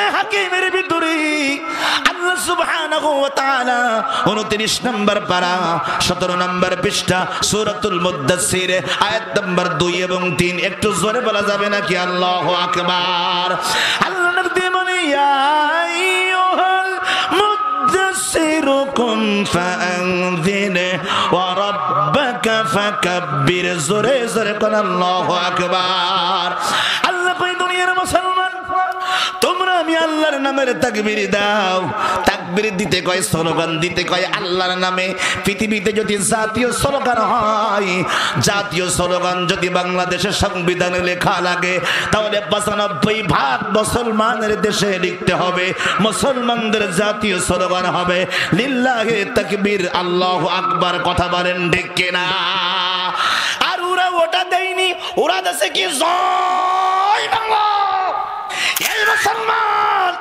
কোরআনে হাকিমের ভিতরে আল্লাহ সুবহানাহু ওয়া তাআলা 29 নম্বর পারা 17 নম্বর পৃষ্ঠা সূরাতুল মুদ্দাসসির আয়াত নম্বর 2 এবং 3 একটু জোরে বলা যাবে নাকি আল্লাহু আকবার। আল্লাহ নবী বলেন ইয়া আইয়ুহাল মুদ্দাসসির কুম ফাআনযির ওয়া রাব্বাকা ফাকাব্বির। জোরে জোরে কোন আল্লাহু আকবার। আল্লাহ কই দুনিয়ার মুসলমান তোমরা আমি আল্লাহর নামের তাকবীর দাও। তাকবীর দিতে কয়, স্লোগান দিতে কয় আল্লাহর নামে। পৃথিবীতে যদি জাতীয় স্লোগান হয়, জাতীয় স্লোগান যদি বাংলাদেশের সংবিধানে লেখা লাগে, তাহলে 95% মুসলমানের দেশে লিখতে হবে মুসলমানদের জাতীয় স্লোগান হবে লিল্লাহি তাকবীর আল্লাহু আকবার। কথা বলেন ঠিক কিনা? আর ওরা ওটা দেয়নি, ওরা দেশে কি জয় বাংলা। এই মুসলমান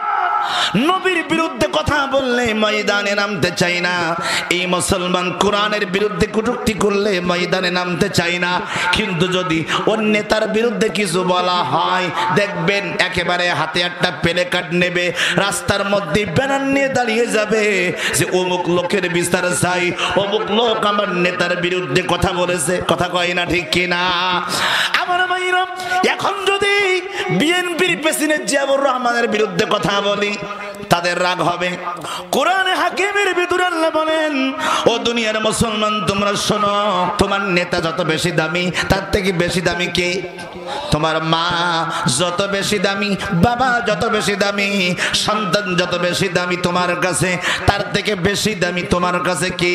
নবীর বিরুদ্ধে কথা বললে ময়দানে নামতে চাই না। এই মুসলমান কোরআনের বিরুদ্ধে কটূক্তি করলে ময়দানে নামতে চাই না। কিন্তু যদি ওর নেতার বিরুদ্ধে কিছু বলা হয়, দেখবেন একেবারে হাতে একটা প্লে কার্ড নেবে, রাস্তার মধ্যে ব্যানার নিয়ে দাঁড়িয়ে যাবে যে অমুক লোকের বিচার চাই, অমুক লোক আমার নেতার বিরুদ্ধে কথা বলেছে। কথা কয় না ঠিক কিনা? আমার ভাইরা, এখন যদি বিএনপির প্রেসিডেন্ট জিয়াউর রহমানের বিরুদ্ধে কথা বলি, তাদের রাগ হবে। কোরআনে হাকিমের ভিতরে আল্লাহ বলেন, ও দুনিয়ার মুসলমান তোমরা শোনো, তোমার নেতা যত বেশি দামি, তার থেকে বেশি দামি কে? তোমার মা যত বেশি দামি, বাবা যত বেশি দামি, সন্তান যত বেশি দামি তোমার কাছে, তার থেকে বেশি দামি তোমার কাছে কে?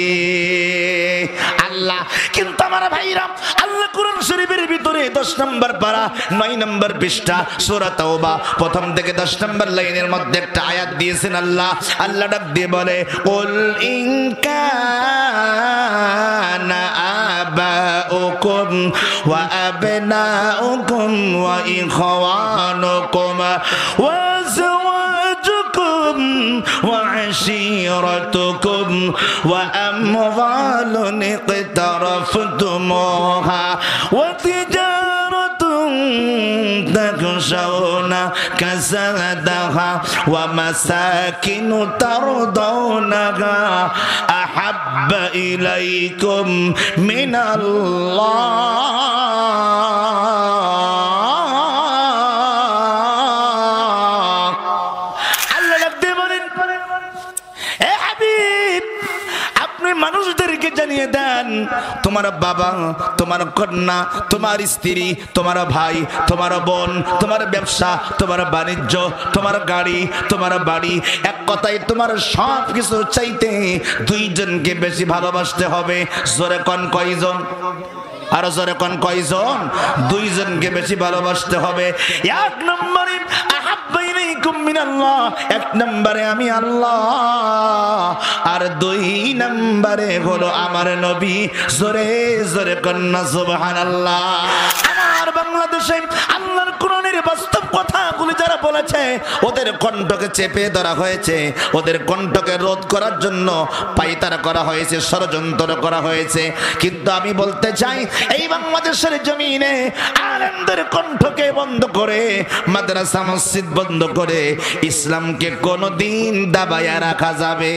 আল্লাহ। কিন্তু আমার ভাইরা, আল্লাহ কোরআন শরীফের ভিতরে 10 নম্বর পারা 9 নম্বর পৃষ্ঠা সূরা তাওবা প্রথম থেকে 10 নম্বর লাইনের মধ্যে একটা আয়াত দিয়েছেন। আল্লাহ ডাক দিয়ে বলে, কুল ইন কানা আবাউকুম ওয়া আবনাউকুম ওয়া ইখওয়ানুকুম ওয়া আযওয়াজুকুম ওয়া আশীরাতুকুম ওয়া আমওয়ালুন ইqtaraftumuha ওয়া তিজারাতুন তাখশাউনা কাসাদাহা ওয়া মাসাকিনু তারদাউনাহা আহাব্বা ইলাইকুম মিনাল্লাহ। আল্লাহ রাব্বি বলেন, এ হাবিব, আপনি মানুষদেরকে জানিয়ে দেন, তোমার বাবা, তোমার কন্যা, তোমার স্ত্রী, তোমার ভাই, তোমার বোন, তোমার ব্যবসা, তোমার বাণিজ্য, তোমার গাড়ি, তোমার বাড়ি, এক কথায় তোমার সব কিছু চাইতে দুইজনকে বেশি ভালোবাসতে হবে। জোরে কোন কয়জন? আরো জোরে কোন কয়জন? দুইজনকে বেশি ভালোবাসতে হবে। এক নম্বরে আহাব্বা ইলাইকুম মিনাল্লাহ, এক নম্বরে আমি আল্লাহ, আর 2 নম্বরে হলো আমার নবী। জোরে জোরে কন্যা সুবহানাল্লাহ। আমার বাংলাদেশে আল্লাহর কোরআনের বাস্তব কথাগুলি যারা বলেছে, ওদের কণ্ঠকে চেপে ধরা হয়েছে, ওদের কণ্ঠকে রোধ করার জন্য পায়তারা করা হয়েছে, ষড়যন্ত্র করা হয়েছে। কিন্তু আমি বলতে চাই, এই বাংলাদেশের জমিনে আলেমদের কণ্ঠকে বন্ধ করে, মাদ্রাসা মসজিদ বন্ধ করে ইসলামকে কোনোদিন দাবায়া রাখা যাবে?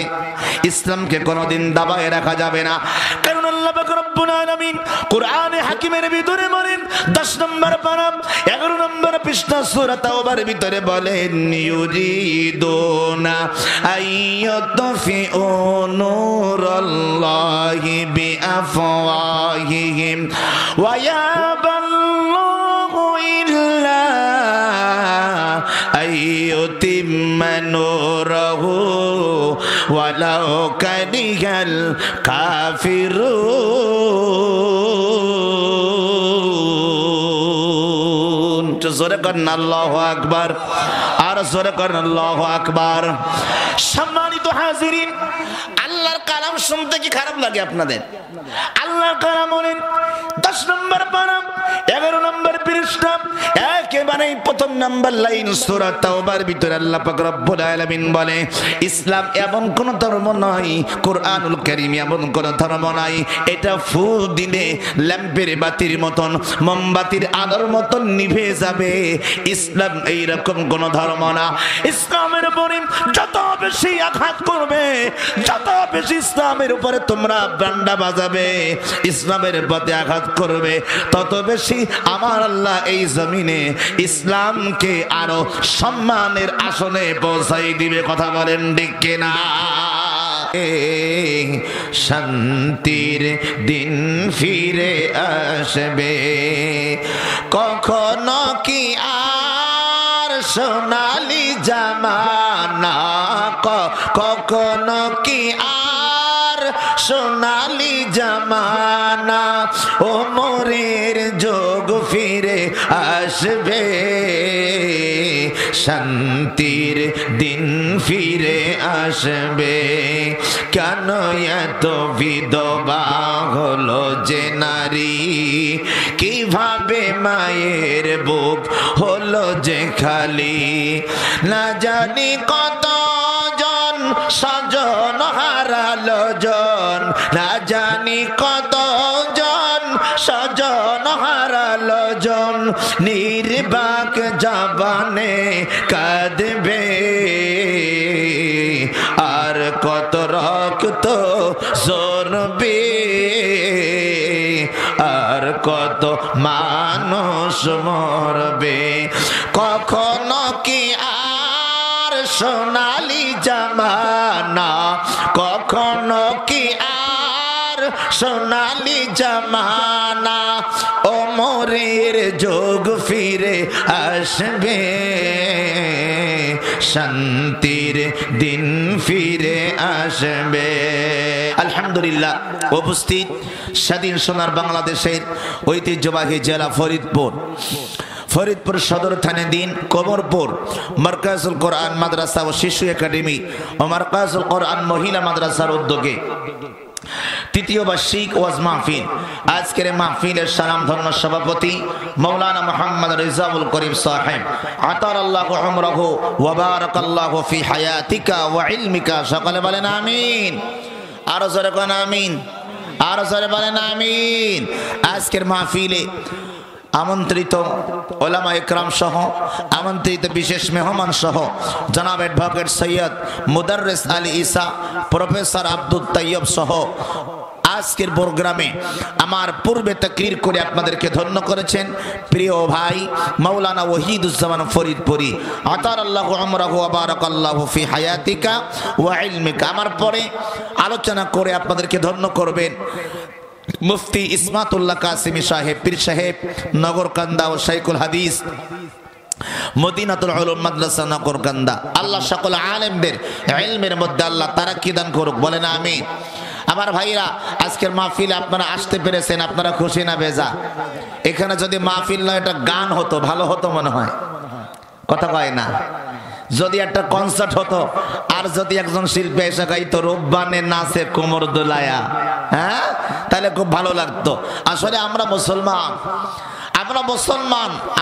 ইসলামকে কোনোদিন দাবায়া রাখা যাবে না। কারণ আল্লাহ পাক রব্বুল আলামিন কোরআনে হাকিমের ভিতরে বলেন, 10 নম্বর পারা 11 নম্বর পৃষ্ঠা সূরা তাওবার ভিতরে বলেন, ইউরিদুনা আইয়াতফিউ নূরাল্লাহি বিআফওয়াহিহিম ওয়া ইয়াবাল্লাহু ইল্লা আইয়ুতিম্মা নূরাহু ওয়ালাউ কারিহাল কাফিরুন। জোরে করেন আল্লাহু আকবার, আর জোরে করেন আল্লাহু আকবার। সম্মানিত হাজিরিন, আল্লাহর কালাম শুনতে কি খারাপ লাগে আপনাদের? আল্লাহ কালাম বলেন 10 নম্বর পারা 11 নম্বর পৃষ্ঠা একেবারে প্রথম নম্বর লাইন সূরা তাওবার ভিতরে আল্লাহ পাক রব্বুল আলামিন বলে ইসলাম এমন কোন ধর্ম নয়, কোরআনুল কারীম এমন কোন ধর্ম নয় এটা ফু দিলে ল্যাম্পের বাতির মতন মোমবাতির আলোর মতন নিভে যাবে। ইসলাম এই রকম কোন ধর্ম না। ইসলামের উপরে যত বেশি আঘাত করবে, যত বেশি ইসলামের উপরে তোমরা বান্ডা বাজাবে, ইসলামের পথে আঘাত করবে, তত বেশি আমার আল্লাহ এই জমিনে ইসলামকে আরো সম্মানের আসনে পৌঁছাই দিবে। কথা বলেন ঠিক কিনা? শান্তির দিন ফিরে আসবে, কখনো কি আর সোনালি জামানা, কখনো কি আর সোনালি জামানা, ওমরের যোগ ফিরে আসবে, শান্তির দিন ফিরে আসবে। কেন এত বিধবা হলো যে নারী, কিভাবে মায়ের বুক হলো যে খালি, না জানি কত জন স্বজন হারালো জন, না জানি কত জন স্বজন হারালো জন, নির্বাক জবানে কাঁদবে, আর কত রক্ত ঝরবে, আর কত মানুষ মরবে, কখনো কি আর সোনালি জামানা, কখনো কি আর সোনালি জামানা, ওমরের যোগ ফিরে আসবে, শান্তির দিন ফিরে আসবে। আলহামদুলিল্লাহ, উপস্থিত স্বাধীন সোনার বাংলাদেশের ঐতিহ্যবাহী জেলা ফরিদপুর, ফরিদপুর সদর থানাধীন কমরপুর মারকাজুল কোরআন মাদ্রাসা ও শিশু একাডেমি ও মারকাজুল কোরআন মহিলা মাদ্রাসার উদ্যোগে তৃতীয় বার্ষিক ওয়াজ মাহফিল। আজকের মাহফিলের সালামধন্য সভাপতি মৌলানা মোহাম্মদ রেজাউল করিম সাহেব, আতারাল্লাহু উমরাহু ওয়া বারাকাল্লাহু ফি হায়াতিকা ওয়া ইলমিকা। সকলে বলেন আমিন। আরো জোরে বলেন আমিন, আরো জোরে বলেন আমিন। আজকের মাহফিলে আমন্ত্রিত ওলামা ইকরাম সহ আমন্ত্রিত বিশেষ মেহমান সহ জনাব অ্যাডভোকেট সৈয়দ মুদাররিস আলী ঈসা, প্রফেসর আব্দুল তাইয়ব সহ আজকের প্রোগ্রামে আমার পূর্বে তাকরীর করে আপনাদেরকে ধন্য করেছেন প্রিয় ভাই মাওলানা ওয়াহিদুজ্জামান ফরিদপুরি, আতারাল্লাহু উমরাহু ওয়া বারাকাল্লাহু ফি হায়াতিকা ওয়া ইলমিকা। আমার পরে আলোচনা করে আপনাদেরকে ধন্য করবেন মুফতি ইসমাতুল্লাহ কাসিমি সাহেব, পীর সাহেব নগরকান্দা ও শাইখুল হাদিস মদিনাতুল উলুম মাদ্রাসা নগরকান্দা। আল্লাহ সকল আলেমদের ইলমের মধ্যে আল্লাহ তারাক্কি দান করুক, বলেন আমিন। আমার ভাইরা, আজকের মাহফিলে আপনারা আসতে পেরেছেন, আপনারা খুশি না বেজা? এখানে যদি মাহফিল নয় একটা গান হতো ভালো হতো মনে হয়, কথা কয় না? যদি একটা কনসার্ট হতো আর যদি একজন শিল্পী এসে গাইতো রব্বানে নাচে কোমর দোলায়া, হ্যাঁ, তাহলে খুব ভালো লাগতো। আসলে আমরা মুসলমান,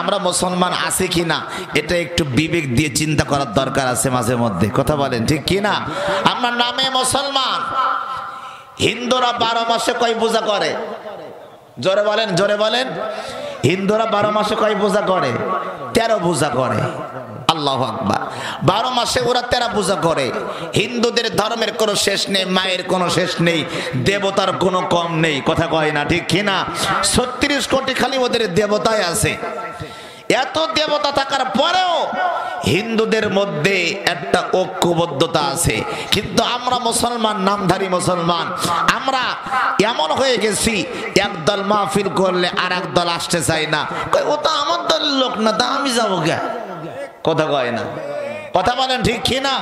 আমরা মুসলমান আছি কিনা এটা একটু বিবেক দিয়ে চিন্তা করার দরকার আছে মাঝে মধ্যে, কথা বলেন ঠিক কিনা? আমরা নামে মুসলমান, হিন্দুরা 12 মাসে কয় পূজা করে? জোরে বলেন, জোরে বলেন। হিন্দুরা 12 মাসে কয় পূজা করে? 13 পূজা করে। আল্লাহু আকবার। 12 মাসে ওরা 13 পূজা করে। হিন্দুদের ধর্মের কোনো শেষ নেই, মায়ের কোনো শেষ নেই, দেবতার কোনো কম নেই, কথা কয় না ঠিক কিনা? 36 কোটি খালি ওদের দেবতাই আছে। এত দেবতা থাকার পরেও হিন্দুদের মধ্যে একটা ঐক্যবদ্ধতা আছে, কিন্তু আমরা মুসলমান, নামধারী মুসলমান, আমরা এমন হয়ে গেছি একদল মাহফিল করলে আর একদল আসতে চাই না, ও তো আমার দলের লোক না, তা আমি যাবো কে, কথা কয় না, কথা বলেন ঠিক কি না?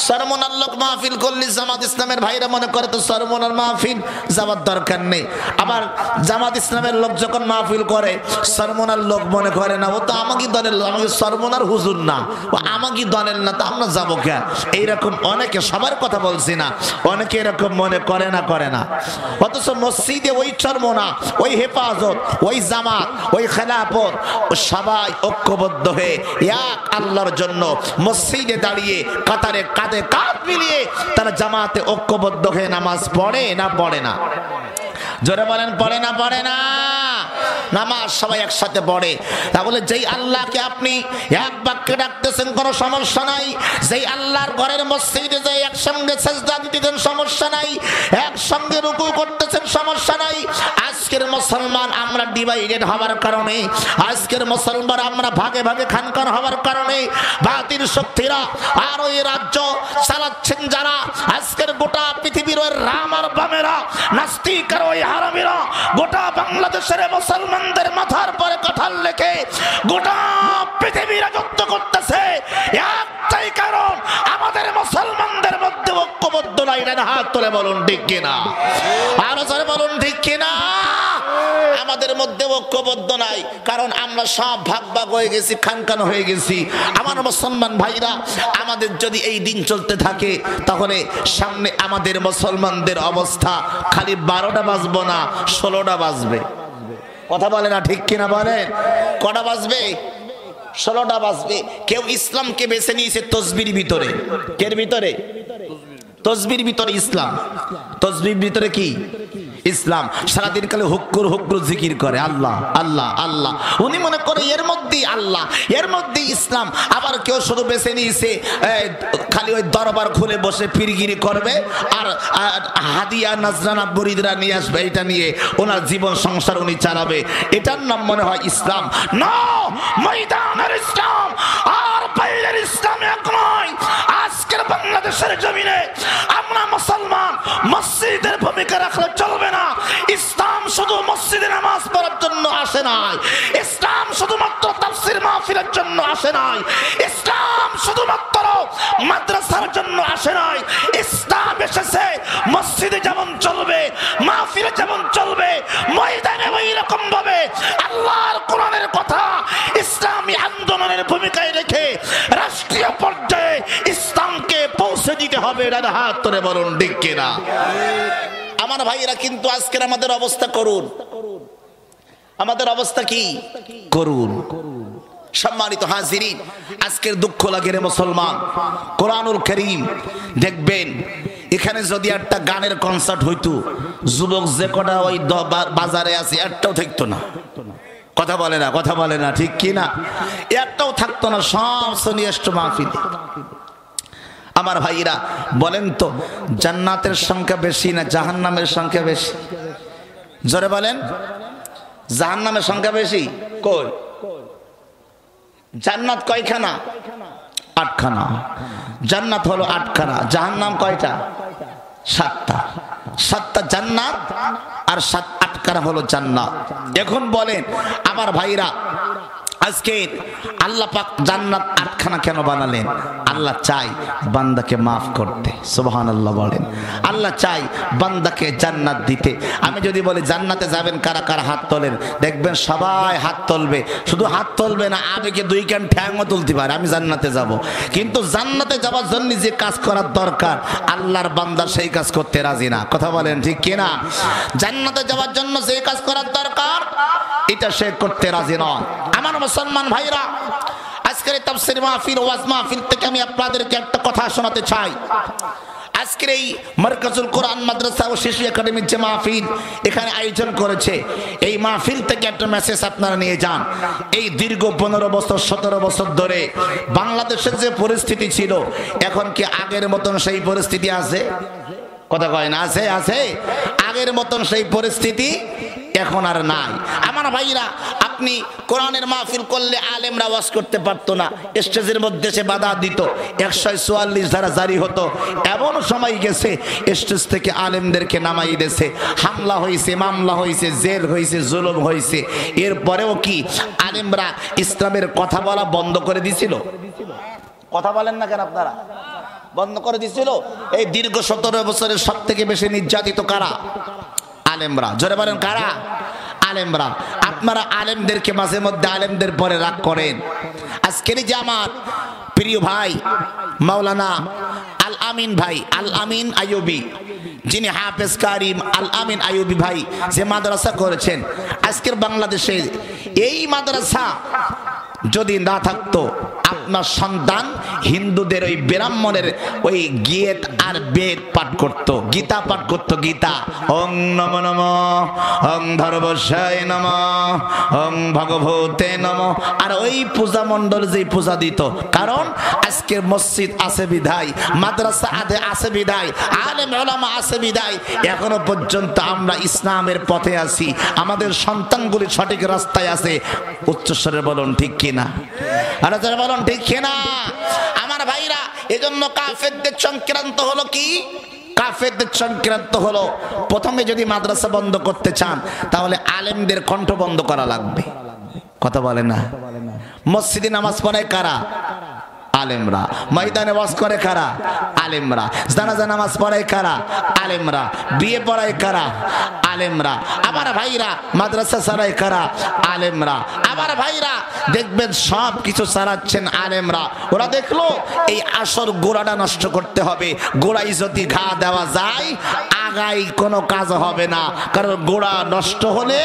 সরমনার লোক মাহফিল করলে জামাত ইসলামের ভাইরা মনে করে তো সরমনার মাহফিল যাওয়ার দরকার নেই। আবার জামাত ইসলামের লোক যখন মাহফিল করে সরমনার লোক মনে করে না ও তো আমাকে দলের লোক, আমাকে সরমনার হুজুর না, ও আমাকে দলের না, তো আমরা যাবো কে? এইরকম অনেকে, সবার কথা বলছি না, অনেকে এরকম মনে করে না। অথচ মসজিদে ওই চরমনা, ওই হেফাজত, ওই জামাত, ওই খেলাফত সবাই ঐক্যবদ্ধ হয়ে এক আল্লাহর জন্য মসজিদে দাঁড়িয়ে কাতারে কাঁধে কাঁধ মিলিয়ে তারা জামাতে ঐক্যবদ্ধ হয়ে নামাজ পড়ে না পড়ে না? জোরে বলেন পড়ে না পড়ে না? নামাজ সবাই একসাথে পড়ে। তাহলে যেই আল্লাহকে আপনি এক বাক্যে ডাকতেছেন কোনো সমস্যা নাই, যেই আল্লাহর ঘরের মসজিদে যে একসঙ্গে সেজদা দিতেছেন সমস্যা নাই, একসঙ্গে রুকু করতেছেন সমস্যা নাই। আজকের মুসলমান আমরা ডিভাইডেড হওয়ার কারণে, আজকের মুসলমান আমরা ভাগে ভাগে খানকার হওয়ার কারণে বাতিল শক্তিরা আর ওই রাজ্য চালাচ্ছেন যারা, আজকের গোটা পৃথিবীর ওই রাম আর বামেরা, নাস্তিক আর ওই হারামিরা গোটা বাংলাদেশের মুসলমানদের মাথার পরে কাঁঠাল লেখে গোটা পৃথিবী রাজত্ব করতেছে। একটাই কারণ, আমাদের মুসলমানদের মধ্যে ঐক্যবদ্ধ নাই। হাত তুলে বলুন ঠিক কিনা? আরো জোরে বলুন ঠিক কিনা? আমাদের মধ্যে ঐক্যবদ্ধ নাই, কারণ আমরা সব ভাগ ভাগ হয়ে গেছি, খানখান হয়ে গেছি। আমার মুসলমান ভাইরা, আমাদের যদি এই দিন চলতে থাকে তাহলে সামনে আমাদের মুসলমানদের অবস্থা খালি 12টা বাজবো না, 16টা বাজবে। কথা বলে না ঠিক কিনা বলেন? কটা বাজবে? 16টা বাজবে। কেউ ইসলামকে বেছে নিয়েছে তসবির ভিতরে। কের ভিতরে? তসবির ভিতরে ইসলাম। তসবির ভিতরে কি? ইসলাম। সারাদিন কালে হুক্কুর হুক্কুর জিকির করে আল্লাহ আল্লাহ আল্লাহ। উনি মনে করে এর মধ্যেই আল্লাহ, এর মধ্যেই ইসলাম। আবার কেউ শুধু বেছে নিয়েছে খালি ওই দরবার খুলে বসে পীরগিরি করবে আর হাদিয়া নাজরানা মুরিদরা নিয়ে আসবে, এটা নিয়ে ওনার জীবন সংসার উনি চালাবে। এটার নাম মনে হয় ইসলাম। না, ময়দানের ইসলাম আর বাইরের ইসলাম এক নয়। আজকের বাংলাদেশের জমিনে আমরা মুসলমান মসজিদের ভূমিকা রাখলে চলবে না। ইসলাম শুধু মসজিদে নামাজ পড়ার জন্য আসে নাই, ইসলাম শুধুমাত্র তাফসীর মাহফিলের জন্য আসে নাই, ইসলাম শুধুমাত্র মাদ্রাসার জন্য আসে নাই। ইসলাম এসেছে মসজিদে যেমন চলবে, মাহফিলে যেমন চলবে, ময়দানে ওই রকম ভাবে আল্লাহর কোরআনের কথা ইসলামী আন্দোলনের ভূমিকায় রেখে রাষ্ট্রীয় পর্যায়ে ইসলামকে পৌঁছে দিতে হবে। হাত তুলে বলুন ঠিক কিনা? আমার ভাইয়েরা, কিন্তু আজকের আমাদের অবস্থা করুন। আমাদের অবস্থা কি করুন? সম্মানিত হাজিরিন, আজকের দুঃখ লাগে রে মুসলমান। কোরআনুল কারীম দেখবেন, এখানে যদি একটা গানের কনসার্ট হইতো, যুবক যে কটা ওই বাজারে আছে একটাও থাকতো না। কথা বলে না? কথা বলে না ঠিক কি না? একটাও থাকতো না, সব সনিয়েষ্ট মাহফিল। আমার ভাইরা বলেন তো, জান্নাতের সংখ্যা বেশি না জাহান্নামের সংখ্যা বেশি? জোরে বলেন। জাহান্নামের সংখ্যা বেশি? কই? জান্নাত কয়খানা? 8খানা। জান্নাত হলো 8খানা, জাহান্নাম কয়টা? 7টা। 7টা জান্নাত আর 8খানা হলো জান্নাত। এখন বলেন আমার ভাইরা, আজকে আল্লাহ পাক জান্নাত 8খানা কেন বানালেন? আল্লাহ চাই বান্দাকে মাফ করতে। সুবহানাল্লাহ বলেন। আল্লাহ চাই বান্দাকে জান্নাত দিতে। আমি যদি বলি জান্নাতে যাবেন কারা কারা হাত তোলেন, দেখবেন সবাই হাত তুলবে। শুধু হাত তুলবে না, আবেগে 2 কান ঠ্যাংও তুলতে পারে, আমি জান্নাতে যাব। কিন্তু জান্নাতে যাওয়ার জন্য যে কাজ করার দরকার, আল্লাহর বান্দা সেই কাজ করতে রাজি না। কথা বলেন ঠিক কিনা? জান্নাতে যাওয়ার জন্য যে কাজ করার দরকার, এটা সে করতে রাজি নয়। আমার মুসলমান ভাইরা, আজকের তাফসীর মাহফিল, ওয়াজ মাহফিল থেকে আমি আপনাদেরকে একটা কথা শোনাতে চাই। আজকের এই মারকাজুল কোরআন মাদ্রাসা ও শিশু একাডেমির যে মাহফিল এখানে আয়োজন করেছে, এই মাহফিল থেকে একটা মেসেজ আপনারা নিয়ে যান। এই দীর্ঘ 15 বছর 17 বছর ধরে বাংলাদেশের যে পরিস্থিতি ছিল, এখন কি আগের মতন সেই পরিস্থিতি আছে? কথা কয় না? আছে? আছে। আগের মতন সেই পরিস্থিতি এখন আর নাই। আমার ভাইরা, আপনি কোরআনের মাহফিল করলে আলেমরা ওয়াজ করতে পারতো না, স্টেজের মধ্যে সে বাধা দিত, 144 ধারা জারি হতো। এমন সময় গেছে স্টেজ থেকে আলেমদেরকে নামাই দিয়েছে, হামলা হয়েছে, মামলা হয়েছে, জেল হয়েছে, জুলুম হয়েছে। এরপরেও কি আলেমরা ইসলামের কথা বলা বন্ধ করে দিছিল? কথা বলেন না কেন আপনারা? বন্ধ করে দিছিল। এই দীর্ঘ 17 বছরের সব থেকে বেশি নির্যাতিত কারা? আলেমরা। জোরে বলেন কারা? আলেমরা। আপনারা আলেমদেরকে মাঝে মধ্যে আলেমদের পরে রাগ করেন। আজকের যে আমার প্রিয় ভাই মাওলানা আল আমিন ভাই, আল আমিন আইয়ুবী, যিনি হাফেজ কারিম আল আমিন আইয়ুবী ভাই যে মাদ্রাসা করেছেন, আজকের বাংলাদেশে এই মাদ্রাসা যদি না থাকতো, আপনার সন্তান হিন্দুদের ওই ব্রাহ্মণের ওই গীত আর বেদ পাঠ করত, গীতা পাঠ করত। গীতা ওং নমো নমঃ, ওং ধর্মসায় নমঃ, ওং ভগবতে নমঃ। আর ওই পূজা মণ্ডল যেই পূজা দিত, কারণ আজকের মসজিদ আছে বিধায়, মাদ্রাসা আছে বিধায়, আলেম ওলামা আছে বিধায় এখনো পর্যন্ত আমরা ইসলামের পথে আছি, আমাদের সন্তানগুলি সঠিক রাস্তায় আছে। উচ্চস্বরে বলুন ঠিক কিনা? আর যারা বলুন ঠিক কিনা? আমার ভাইরা, এজন্য কাফেরদের সংক্রান্ত হলো কি? কাফেরদের সংক্রান্ত হলো, প্রথমে যদি মাদ্রাসা বন্ধ করতে চান তাহলে আলেমদের কণ্ঠ বন্ধ করা লাগবে। কথা বলে না? মসজিদে নামাজ পড়ে কারা? আলেমরা। ময়দানে ওয়াজ করে কারা? আলেমরা। জানাজা নামাজ পড়ায় কারা? আলেমরা। বিয়ে পড়ায় কারা? আলেমরা। আমার ভাইরা, মাদ্রাসা চালায় কারা? আলেমরা। আমার ভাইরা, দেখবেন সব কিছু চালাচ্ছেন আলেমরা। ওরা দেখলো এই আসর গোড়াটা নষ্ট করতে হবে, গোড়ায় যদি ঘা দেওয়া যায় আগায় কোনো কাজ হবে না, কারণ গোড়া নষ্ট হলে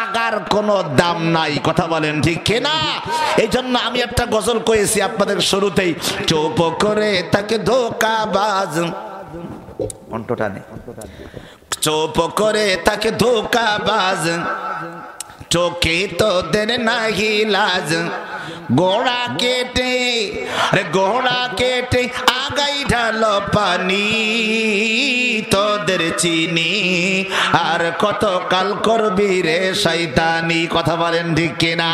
আগার কোনো দাম নাই। কথা বলেন ঠিক কিনা? এই জন্য আমি একটা গজল কয়েছি আপনাদের শুরুতেই, চুপ করে তাকে ধোঁকাবাজ, কণ্ঠটা নেই, চুপ করে তাকে ধোঁকাবাজ, চোখে তোদের নাহি লাজ, গোড়া কেটে আগাই ঢালো পানি, তোদের চিনি আর কত কাল করবি রে শয়তানি। কথা বলেন ঠিক কিনা?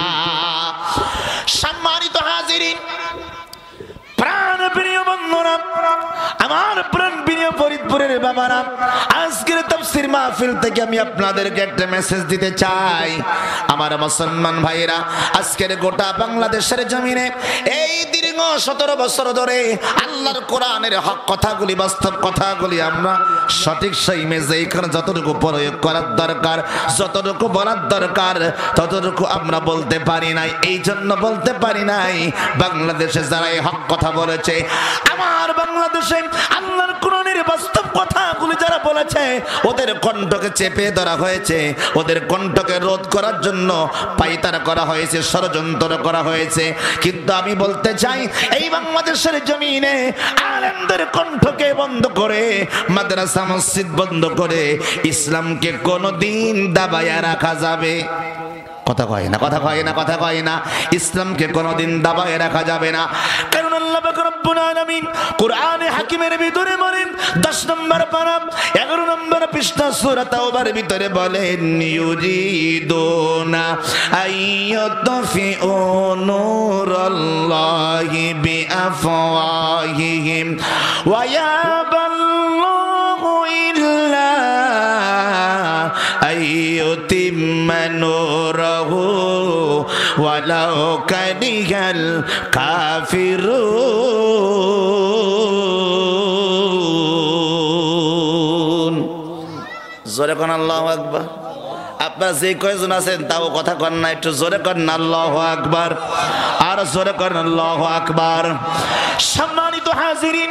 সম্মানিত হাজিরিন, প্রাণ প্রিয় বন্ধুরা, আমার প্রাণ প্রিয় ফরিদপুরের বাবারা, আজকের তাফসীর মাহফিল থেকে আমি আপনাদেরকে একটা মেসেজ দিতে চাই। আমার মুসলমান ভাইরা, আজকের গোটা বাংলাদেশের জমিনে এই দীর্ঘ 17 বছর ধরে আল্লাহর কোরআনের হক কথাগুলি, বাস্তব কথাগুলি আমরা সঠিক সেই মেজে এখানে যতটুকু প্রয়োগ করার দরকার, যতটুকু বলার দরকার, ততটুকু আমরা বলতে পারি নাই। এই জন্য বলতে পারি নাই, বাংলাদেশে যারা এই হক কথা বলেছে, আমার বাংলাদেশে আল্লাহর কোরআনের বাস্তব কথাগুলি যারা বলেছে, ওদের কণ্ঠকে চেপে ধরা হয়েছে, ওদের কণ্ঠকে রোধ করার জন্য পায়তারা করা হয়েছে, ষড়যন্ত্র করা হয়েছে। কিন্তু আমি বলতে চাই, এই বাংলাদেশের জমিনে আলেমদের কণ্ঠকে বন্ধ করে, মাদ্রাসা মসজিদ বন্ধ করে ইসলামকে কোনোদিন দাবাইয়া রাখা যাবে? কথা কয় না, কথা কয় না, কথা কয় না। ইসলামকে কোনোদিন দাবায় রাখা যাবে না, কারণ আল্লাহ পাক রব্বুল আলামিন কোরআনে হাকিমের ভিতরে বলেন, 10 নম্বর পারা 11 নম্বর পৃষ্ঠা সূরা তাওবার ভিতরে বলেন, ইউরিদুনা আইয়াতফিউ নূরাল্লাহি বিআফওয়াহিহিম ওয়া ইয়াবাল্লাহু ইল্লা আইয়ুতিম্মা নূরাহু ওয়ালাউ কারিহাল কাফিরুন। জোরে কোন আল্লাহু আকবার। আপনারা যে কয়জন আছেন তাও কথা কন না, একটু জোরে করেন আল্লাহু আকবার, আর জোরে করেন আল্লাহু আকবার। সম্মানিত হাজিরিন,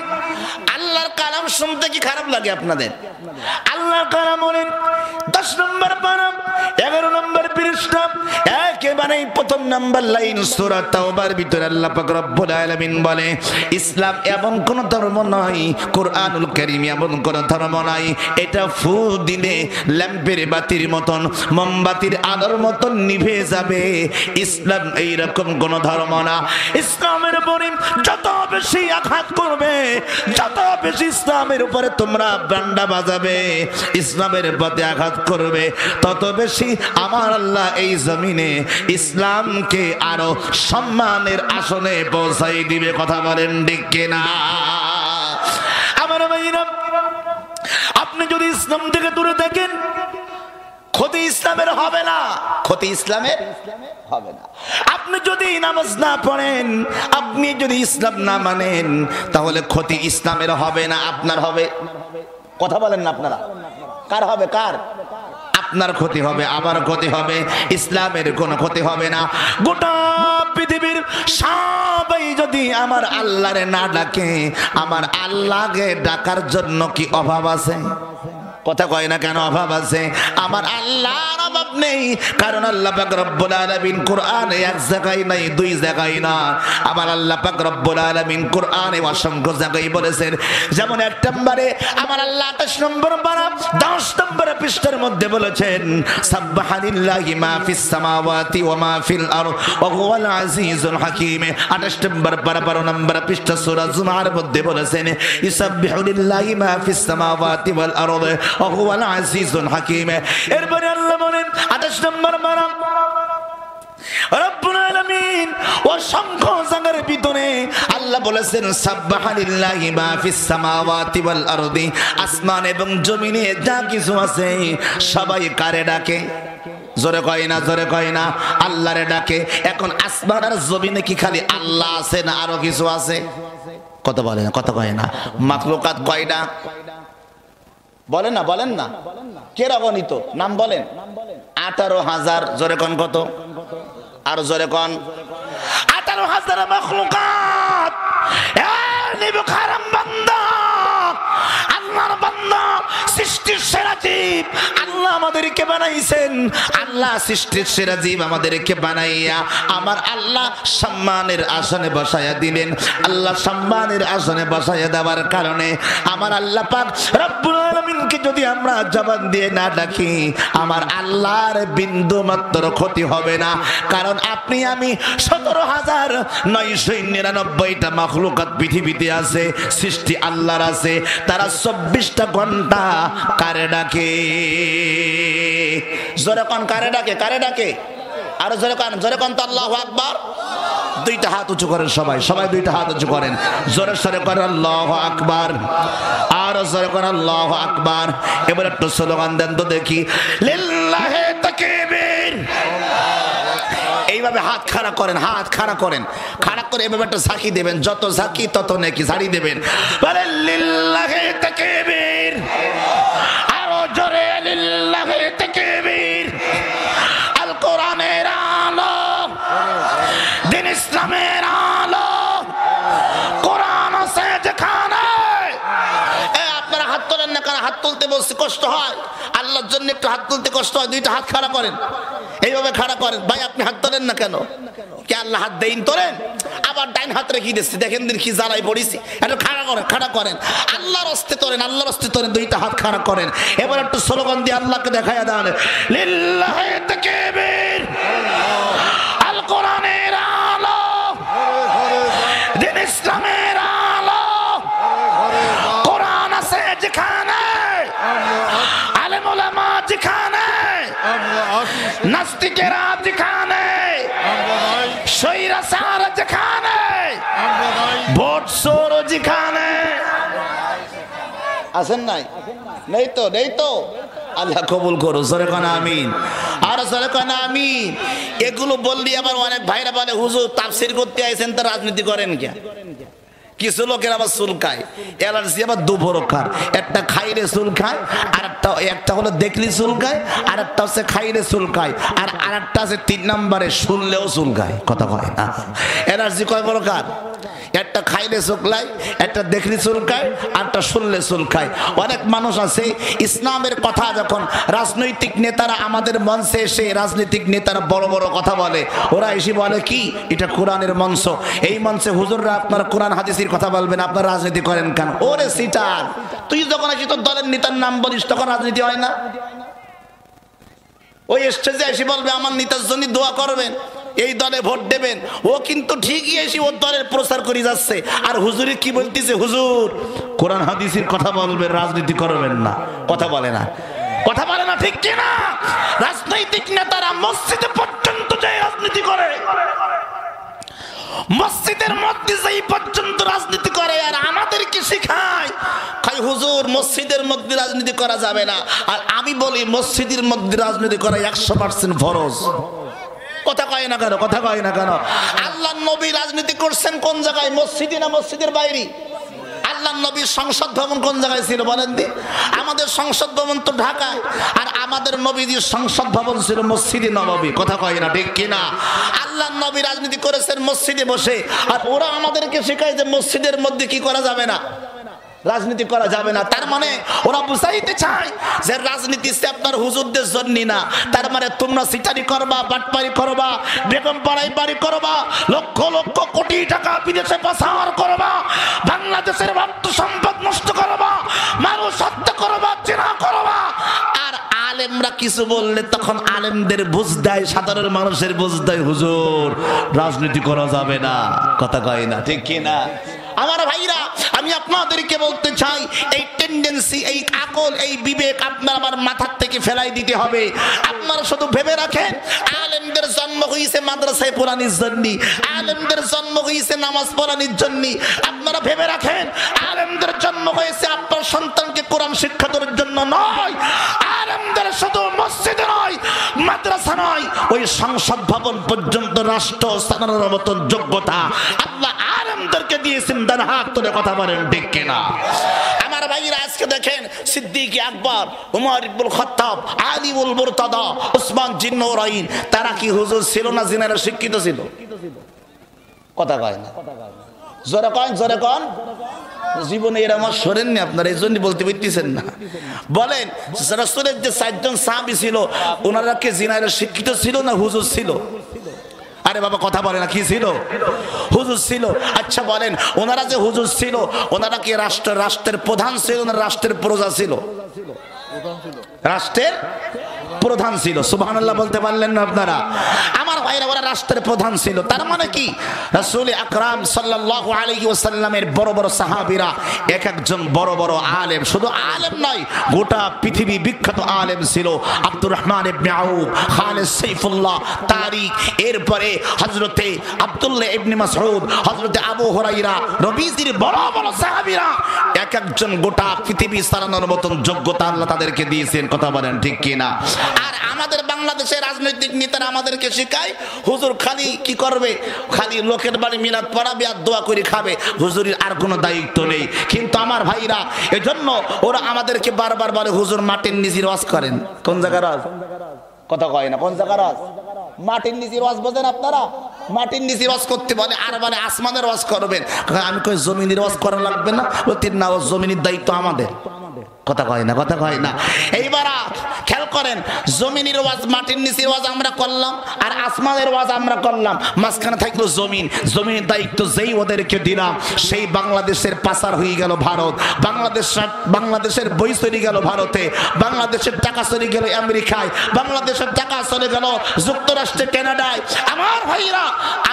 আল্লাহর কালাম শুনতে কি খারাপ লাগে আপনাদের? আল্লাহর কালাম বলেন 10 নম্বর পারা 11 নম্বর পৃষ্ঠা, একেবারে প্রথম নম্বর লাইন সূরা তাওবার ভিতরে আল্লাহ পাক রব্বুল আলামিন বলে, ইসলাম এমন কোন ধর্ম নয়, কোরআনুল কারীম এমন কোন ধর্ম নয়, এটা ফু দিলে ল্যাম্পের বাতির মতন, মোমবাতির আলোর মতন নিভে যাবে। ইসলাম এইরকম কোন ধর্ম না। ইসলামের উপরে যত বেশি আঘাত করবে, যত বেশি ইসলামের উপরে তোমরা বান্ডা বাজাবে, ইসলামের পথে আঘাত করবে, তত বেশি আমার আল্লাহ এই জমিনে ইসলামকে আরো সম্মানের আসনে পৌঁছাই দিবে। কথা বলেন ঠিক কিনা? আমার ভাইরা, আপনি যদি ইসলাম থেকে দূরে থাকেন, ক্ষতি ইসলামের হবে না, ক্ষতি ইসলামের হবে না। আপনি যদি নামাজ না পড়েন, আপনি যদি ইসলাম না মানেন, তাহলে ক্ষতি ইসলামের হবে না, আপনার হবে। কথা বলেন না আপনারা? কার হবে? কার? আপনার ক্ষতি হবে, আমার ক্ষতি হবে, ইসলামের কোনো ক্ষতি হবে না। গোটা পৃথিবীর সবাই যদি আমার আল্লাহরে না ডাকে, আমার আল্লাহকে ডাকার জন্য কি অভাব আছে? কথা কয় না কেন? অভাব আছে। আমার আল্লাহর অভাব নেই, কারণ আল্লাহ পাক রব্বুল আলামিন কোরআনে এক জায়গায় নাই, দুই জায়গায় না, আমার আল্লাহ পাক রব্বুল আলামিন কোরআনে অসংখ্য জায়গায় বলেছেন। যেমন 1 নম্বরে আমার আল্লাহ 28 নম্বর পারা 10 নম্বর পৃষ্ঠার মধ্যে বলেছেন, সাবহানাল্লাহি মা ফিস সামাওয়াতি ওয়া মা ফিল আরদ ওয়া হুয়াল আজিজুল হাকীম। 28 নম্বর পারা 12 নম্বর পৃষ্ঠা সূরা জুমার মধ্যে বলেছেন, ইউসাববিহু লিল্লাহি মা ফিস সামাওয়াতি ওয়াল আরদ ওয়া হুয়াল আজিজুল হাকীম। এরপরে আল্লাহ বলেন 28 নম্বর পারা রব্বুল আলামিন অসংখ্য জায়গার ভিতরে আল্লাহ বলেছেন, সাবহানাল্লাহি মা ফিস সামাওয়াতি ওয়াল আরদি, আসমান এবং জমিনে যা কিছু আছে সবাই কারে ডাকে? জোরে কয় না, জোরে কয় না, আল্লাহরে ডাকে। এখন আসমান আর জমিনে কি খালি আল্লাহ আছে না আরো কিছু আছে? কথা বলে না, কথা কয় না। মাখলুকাত কয়টা? বলেন না, বলেন না, কেরা গণিত? নাম বলেন। 18,000। জোরে কোন? কত? আর জোরে কোন? 18,000 মাখলুকাত। এ নিবু খারাম বান্দা, আল্লাহর বান্দা, সৃষ্টির সেরা জীব আল্লাহ আমাদেরকে বানাইছেন। আল্লাহ সৃষ্টির সেরা জীব আমাদেরকে বানাইয়া আমার আল্লাহ সম্মানের আসনে বসায়া দিলেন। আল্লাহ সম্মানের আসনে বসায়া দেওয়ার কারণে আমার আল্লাহ পাক রব্বুল আলামিনকে যদি আমরা জবান দিয়ে না ডাকি, আমার আল্লাহর বিন্দু মাত্র ক্ষতি হবে না। কারণ আপনি আমি 17,999টা মাখলুকাত পৃথিবীতে আছে, সৃষ্টি আল্লাহর আছে, তারা 24টা ঘন্টা কারে ডাকে? জোরে কোন? কারে ডাকে? কারে ডাকে? আর জোরে কোন? জোরে কোন তো আল্লাহু আকবার। দুইটা হাত উঁচু করেন সবাই, সবাই দুইটা হাত উঁচু করেন, জোরে সরে করেন আল্লাহু আকবার। আর জোরে করেন আল্লাহু আকবার। এবার একটু স্লোগান দেন তো দেখি, লিল্লাহি তাকবীর। এইভাবে হাত খাড়া করেন, হাত খাড়া করেন, খাড়া করে এভাবে একটা ঝাঁকি দেবেন, যত ঝাঁকি তত নেকি ঝাড়ি দেবেন। বলে লিল্লাহি তাকবীর, আরো জোরে লিল্লাহি তাকবীর। আল কোরআনের আলো, দিন ইসলামের আলো, কোরআন আছে যেখানে। আপনারা হাত তোলেন না, কারণ হাত তুলতে বলছি কষ্ট হয়, আল্লাহর জন্য একটু হাত তুলতে কষ্ট হয়। দুইটা হাত খাড়া করেন, এইভাবে খাড়া করেন। ভাই আপনি হাত তোলেন না কেন? কে আল্লাহ হাত দেইন তোলেন? আবার ডাইন হাত রেখে দিচ্ছি, দেখেন দিন কি জ্বালাই পড়িছি। একটু খাড়া করেন, খাড়া করেন, আল্লাহর হস্তে তোলেন, আল্লাহর হস্তে তোলেন, দুইটা হাত খাড়া করেন। এবার একটু স্লোগান দিয়ে আল্লাহকে দেখায়া দেন, লিল্লাহি তাকবীর। আল কোরআনের আলো, দিন ইসলামের আলো, কোরআন আছে যেখানে, আলেম ওলামা যেখানে, নাস্তিকেরা যেখানে, স্বৈরাচার যেখানে, ভোট চোর যেখানে। আছেন নাই? নেই তো, নেই তো। আল্লাহ কবুল করো, জোরে কোন আমিন। আর জোরে কোন আমিন। এগুলো বললি আবার অনেক ভাইরা বলে, হুজুর তাফসীর করতে আইছেন তো রাজনীতি করেন কে? কিছু লোকের আবার চুল খায়, অ্যালার্জি আবার দুভরকার। একটা খাইলে চুল খায়, আর একটা হলো দেখলি চুল খায়, আর একটা হচ্ছে খাইলে চুল খায়, আর আরেকটা আছে 3 নম্বরে শুনলেও চুল খায়। কথা কয় না? অ্যালার্জি কয় প্রকার? একটা খাইলে চুলকায়, একটা দেখলি চুলকায়, আরটা শুনলে চুলকায়। অনেক মানুষ আছে ইসলামের কথা যখন রাজনৈতিক নেতারা আমাদের মঞ্চে এসে, রাজনৈতিক নেতারা বড় বড় কথা বলে, ওরা এসে বলে কি এটা কোরআনের মঞ্চ, এই মঞ্চে হুজুররা আপনারা কোরআন হাদিসের কথা বলবেন, আপনারা রাজনীতি করেন কেন? ওরে সিটার, তুই যখন আসি তোর দলের নেতার নাম বলিস তখন রাজনীতি হয় না? ওই স্টেজে এসে বলবে আমার নেতার জন্য দোয়া করবেন, এই দলে ভোট দেবেন, ও কিন্তু ঠিকই এসে ওর দলের প্রচার করে যাচ্ছে। আর হুজুরে কি বলতেছে? হুজুর কোরআন হাদিসের কথা বলবেন, রাজনীতি করবেন না। কথা বলে না, কথা বলে না, ঠিক কিনা? রাজনৈতিক নেতারা মসজিদে পর্যন্ত যায় রাজনীতি করে, মসজিদের মধ্যে যেই পর্যন্ত রাজনীতি করে, আর আমাদেরকে শিখায় খাই হুজুর মসজিদের মধ্যে রাজনীতি করা যাবে না, আর আমি বলি মসজিদের মধ্যে রাজনীতি করা 100% ফরজ। কথা কয় না কেন? কথা কয় না কেন? আল্লাহর নবী রাজনীতি করছেন কোন জায়গায়? মসজিদে না মসজিদের বাইরে? আল্লাহর নবীর সংসদ ভবন কোন জায়গায় ছিল বলেন দি? আমাদের সংসদ ভবন তো ঢাকায়, আর আমাদের নবীজির সংসদ ভবন ছিল মসজিদে নববী। কথা কয় না ঠিক কিনা? আল্লাহর নবী রাজনীতি করেছেন মসজিদে বসে, আর ওরা আমাদেরকে শেখায় যে মসজিদের মধ্যে কি করা যাবে না, রাজনীতি করা যাবে না। তার মানে ওরা বুঝাইতে চায় যে রাজনীতি আপনার হুজুরদের জন্য না, তার মানে তোমরা সিটারি করবা, বাটপারি করবা, বেগম পাড়াই বাড়ি করবা, লক্ষ লক্ষ কোটি টাকা বিদেশে পাচার করবা, বাংলাদেশের অর্থ সম্পদ নষ্ট করবা, মানুষ হত্যা করবা, জিনা করবা। আর আলেমরা কিছু বললে তখন আলেমদের বুঝ দেয়, সাধারণ মানুষের বুঝ দেয় হুজুর রাজনীতি করা যাবে না। কথা কয় না ঠিক কিনা? আমার ভাইরা, আমি আপনাদেরকে বলতে চাই, এই টেন্ডেন্সি, এই আকল, এই বিবেক আপনার আমার মাথার থেকে ফেলাই দিতে হবে। আপনারা শুধু ভেবে রাখেন, আলেমদের জন্ম হয়েছে মাদ্রাসায় পড়ানোর জন্য, আলেমদের জন্ম হয়েছে নামাজ পড়ানোর জন্য। আপনারা ভেবে রাখেন, আলেমদের জন্ম হয়েছে আপনার সন্তানকে কোরআন শিক্ষা দেওয়ার জন্য নয়। আলেমদের শুধু মসজিদে নয়, মাদ্রাসা নয়, ওই সংসদ ভবন পর্যন্ত রাষ্ট্র স্থানানোর মতন যোগ্যতা আল্লাহ আলেমদেরকে দিয়েছেন। তার হাত তুলে কথা বলেন ঠিক কিনা? আমার ভাইরা, আজকে দেখেন সিদ্দিক আকবর, উমর ইবনুল খাত্তাব, আলী উল মুরতাদা, উসমান জিন্নৌরাইন, তারা কি হুজুর ছিল না জিনারা শিক্ষিত ছিল? কথা কয় না? জোরে কন, জোরে কন। জীবনে এরা আমার শোনেননি আপনারা, এই জন্য বলতে পারতেছেন না। বলেন, রাসূলের যে 4 জন সাহাবী ছিল, ওনারা কি জিনারা শিক্ষিত ছিল না হুজুর ছিল? আরে বাবা কথা বলে না, কি ছিল? হুজুর ছিল। আচ্ছা বলেন, ওনারা যে হুজুর ছিল, ওনারা কি রাষ্ট্রের প্রধান ছিল না রাষ্ট্রের প্রজা ছিল? রাষ্ট্রের প্রধান ছিল। সুবহানাল্লাহ বলতে পারলেন না আপনারা? আমার ভাইরা, ওরা রাষ্ট্রের প্রধান ছিল। তার মানে কি, রাসূল আকরাম সাল্লাল্লাহু আলাইহি ওয়াসাল্লামের বড় বড় সাহাবীরা এক একজন বড় বড় আলেম, শুধু আলেম নয়, গোটা পৃথিবী বিখ্যাত আলেম ছিল। আব্দুর রহমান ইবনে আউফ, খালিদ সাইফুল্লাহ, তারিক, এরপরে হযরতে আব্দুল্লাহ ইবনে মাসউদ, হযরতে আবু হুরায়রা, নবীজির বড় বড় সাহাবীরা এক একজন গোটা পৃথিবী সারানোর মতন যোগ্যতা আল্লাহ তাদেরকে দিয়েছেন। কথা বলেন ঠিক কিনা? আর আমাদের বাংলাদেশের রাজনৈতিক নেতারা আমাদেরকে শেখায় হুজুর খালি কি করবে, খালি লোকের বাড়ি মিলাদ পড়াবে আর দোয়া করে খাবে, হুজুরের আর কোনো দায়িত্ব নেই। কিন্তু আমার ভাইরা, এজন্য ওরা আমাদেরকে বারবার বলে হুজুর মাটির নিচের ওয়াজ করেন। কোন জায়গার ওয়াজ? কথা কয় না, কোন জায়গার ওয়াজ? মাটির নিচের ওয়াজ বোঝেন আপনারা? মাটির নিচের ওয়াজ করতে বলে, আর বলে আসমানের ওয়াজ করবেন। আমি কই জমিনের ওয়াজ করা লাগবে না, ওতির না, জমিনের দায়িত্ব আমাদের। কথা কয় না, কথা কয় না। এইবার খেয়াল করেন, জমিনের ওয়াজ, মাটির নিচের ওয়াজ আমরা করলাম, আর আসমানের ওয়াজ আমরা করলাম, মাঝখানে থাকলো জমিন। জমিনের দায়িত্ব যেই ওদেরকে দিলাম, সেই বাংলাদেশের পাচার হয়ে গেল ভারত, বাংলাদেশের বই চলে গেল ভারতে, বাংলাদেশের টাকা চলে গেল আমেরিকায়, বাংলাদেশের টাকা চলে গেল যুক্তরাষ্ট্রে, কানাডায়। আমার ভাইরা,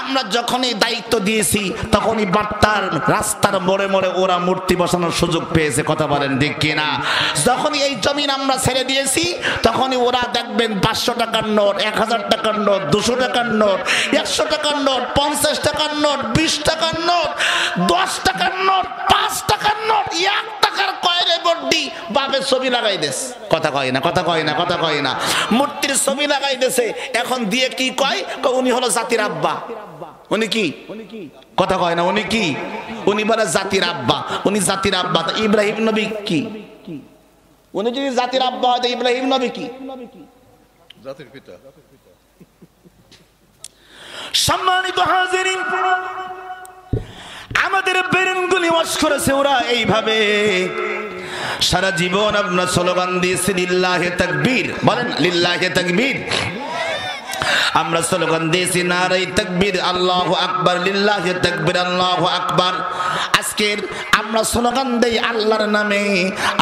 আমরা যখনই দায়িত্ব দিয়েছি, তখনই বার্তার রাস্তার মোড়ে মোড়ে ওরা মূর্তি বসানোর সুযোগ পেয়েছে। কথা বলেন ঠিক কিনা? যখনই এই জমিন আমরা ছেড়ে দিয়েছি, তখনই ওরা দেখবেন 500 টাকার নোট, 1000 টাকার নোট, 200 টাকার নোট, 100 টাকার নোট, 50 টাকার নোট, 20 টাকার নোট, 10 টাকার নোট, 5 টাকার নোট, 1 টাকার কয়েনে বড্ডি বাপের ছবি লাগাই দেশ। কথা কয় না, কথা কয় না, কথা কয় না। মূর্তির ছবি লাগাই দেশে। এখন দিয়ে কি কয়? উনি হলো জাতির আব্বা। উনি কি? কথা কয় না, উনি কি? উনি বলে জাতির আব্বা। উনি জাতির আব্বা। ইব্রাহিম নবী কি? উনি যদি জাতির আব্বা হয়, ইব্রাহিম নবী কি? জাতির পিতা। সম্মানিত হাজিরিন, আমাদের বেরেনগুলি ওয়াজ করেছে ওরা এইভাবে। সারা জীবন আমরা স্লোগান দিয়েছি লিল্লাহে তাকবীর। বলেন লিল্লাহে তাকবীর। আমরা স্লোগান দিয়েছি নারে তাকবীর, আল্লাহু আকবার, লিল্লাহি তাকবীর, আল্লাহু আকবার। আজকের আমরা স্লোগান দেই আল্লাহর নামে,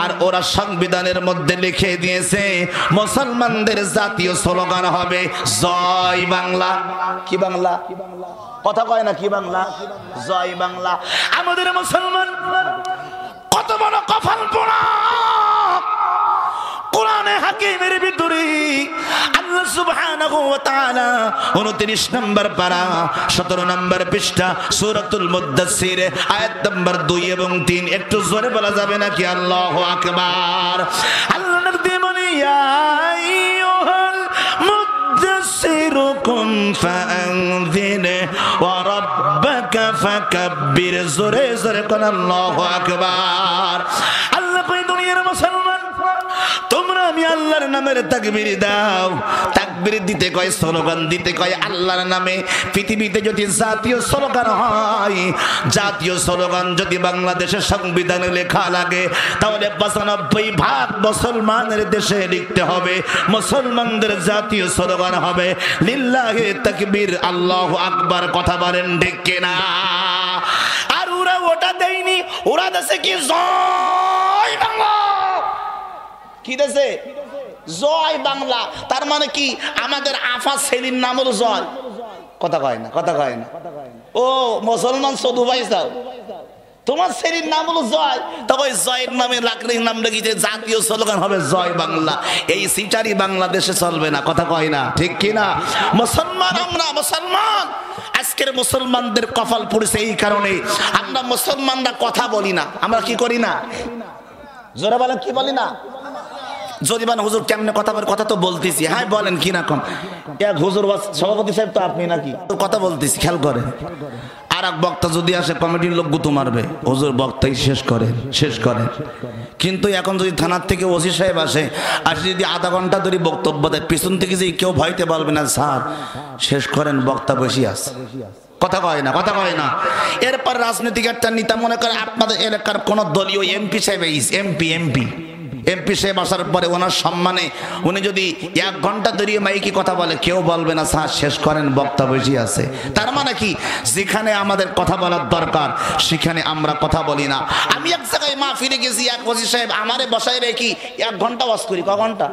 আর ওরা সংবিধানের মধ্যে লিখে দিয়েছে মুসলমানদের জাতীয় স্লোগান হবে জয় বাংলা। কি বাংলা? কথা কয় না, কি বাংলা? জয় বাংলা। আমাদের মুসলমান কত বড় কপাল পোড়া! কোরআনে হাকিমের ভিতরে আল্লাহ সুবহানাহু ওয়া তাআলা 29 নম্বর পারা 17 নম্বর পৃষ্ঠা সূরাতুল মুদ্দাসসির আয়াত নম্বর 2 এবং 3 একটু জোরে বলা যাবে নাকি আল্লাহু আকবার। আল্লাহ নবী বলেন ইয়া আইয়ুহাল মুদ্দাসসির কুম ফাআনযির ওয়া রাব্বাকা ফাকাব্বির। জোরে জোরে কোন আল্লাহু আকবার। আল্লাহ কই দুনিয়ার মুসলমান তোমরা আমি আল্লাহর নামের তাকবীর দাও। তাকবীর দিতে কয়, স্লোগান দিতে কয় আল্লাহর নামে। পৃথিবীতে যদি জাতীয় স্লোগান হয়, জাতীয় স্লোগান যদি বাংলাদেশের সংবিধানে লেখা লাগে, তাহলে 95% মুসলমানের দেশে লিখতে হবে মুসলমানদের জাতীয় স্লোগান হবে লিল্লাহি তাকবীর আল্লাহু আকবার। কথা বলেন ঠিক কিনা? আর ওরা ওটা দেয়নি, ওরা দেশে কি জয় বাংলা, কি দেশে জয় বাংলা। তার মানে কি আমাদের আফা সেলির নাম হলো জয়। কথা কয় না, কথা কয় না। ও মুসলমান সদু ভাই যাও, তোমার সেলির নাম হলো জয়, তবে জয়ের নামে লাকড়ির নাম লেগেছে, জাতীয় স্লোগান হবে জয় বাংলা। এই সিটারি বাংলাদেশে চলবে না। কথা কয় না ঠিক কিনা? মুসলমান আমরা, মুসলমান। আজকের মুসলমানদের কপাল পড়েছে এই কারণে আমরা মুসলমানরা কথা বলি না। আমরা কি করি না? জোরে বলেন, কি বলি না? যদি বলেন হুজুর কেমনে কথা বলে, কথা তো বলতেছি। হ্যাঁ বলেন কি না কম। এক হুজুর সভাপতি সাহেব তো আপনি নাকি, কথা বলতেছি, খেয়াল করেন। আর এক বক্তা যদি আসে কমিটির লোক গুতো মারবে, হুজুর বক্তাই শেষ করেন, শেষ করেন। কিন্তু এখন যদি থানার থেকে ওসি সাহেব আসে, আর যদি আধা ঘন্টা ধরে বক্তব্য দেয়, পিছন থেকে যে কেউ ভয়তে বলবে না স্যার শেষ করেন, বক্তা বসে আছে। কথা কয় না, কথা কয় না। এরপর রাজনৈতিক একটা নেতা মনে করে আপনাদের এলাকার কোন দলীয় এমপি সাহেব, এমপি সাহেব আসার পরে ওনার সম্মানে উনি যদি 1 ঘন্টা ধরে মাইকি কথা বলে, কেউ বলবে না স্যার শেষ করেন, বক্তা বসে আছে। তার মানে কি, যেখানে আমাদের কথা বলার দরকার সেখানে আমরা কথা বলি না। আমি এক জায়গায় মাহফিলে গেছি, এক ওসি সাহেব আমারে বসায় রেখি 1 ঘন্টা ওয়াজ করি। কয় ঘন্টা?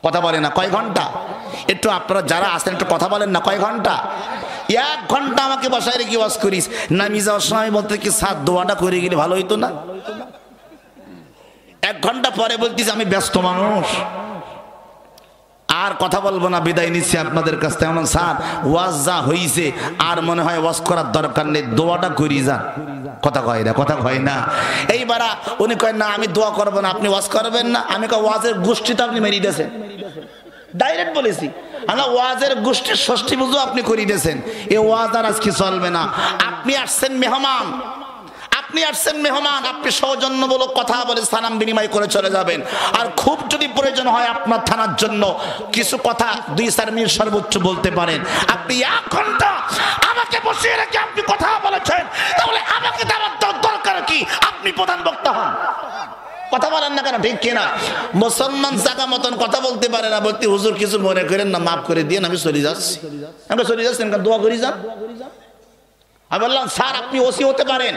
কথা বলে না। কয় ঘন্টা? একটু আপনারা যারা আছেন একটু কথা বলেন না। কয় ঘন্টা? 1 ঘন্টা আমাকে বসায় রেখে ওয়াজ করিস। নামি যাওয়ার সময় বলতে কি স্যার দোয়াটা করে গেলে ভালো হইতো না? 1 ঘন্টা পরে বলতেছি আমি ব্যস্ত মানুষ, আর কথা বলবো না, বিদায় নিচ্ছি আপনাদের কাছ থেকে। এমন স্যার ওয়াজ যা হইছে আর মনে হয় ওয়াজ করার দরকার নেই, দোয়াটা করি যান। কথা কয় না, কথা কয় না। এইবার উনি কয় না আমি দোয়া করবো না, আপনি ওয়াজ করবেন না। আমি কয় ওয়াজের গোষ্ঠী তো আপনি মেরি দিয়েছেন, ডাইরেক্ট বলেছি। আমরা ওয়াজের গোষ্ঠীর ষষ্ঠী পুজো আপনি করি দিয়েছেন, এ ওয়াজ আর আজকে চলবে না। আপনি আসছেন মেহমান, আপনি আসছেন মেহমান, আপনি সৌজন্যমূলক কথা বলে সালাম বিনিময় করে চলে যাবেন। আর খুব যদি প্রয়োজন হয় আপনার থানার জন্য কিছু কথা 2-4 মিনিট সর্বোচ্চ বলতে পারেন। আপনি 1 ঘন্টা আমাকে বসিয়ে রেখে আপনি কথা বলেছেন, তাহলে আমাকে দেওয়ার দরকার কি? আপনি প্রধান বক্তা হন। কথা বলেন না কেন? ঠিক কিনা? মুসলমান জায়গা মতন কথা বলতে পারে না। বলতে হুজুর কিছু মনে করেন না, মাফ করে দিয়ে আমি চলে যাচ্ছি। আমরা চলে যাচ্ছেন, দোয়া করি যান। আমি বললাম স্যার আপনি ওসি হতে পারেন,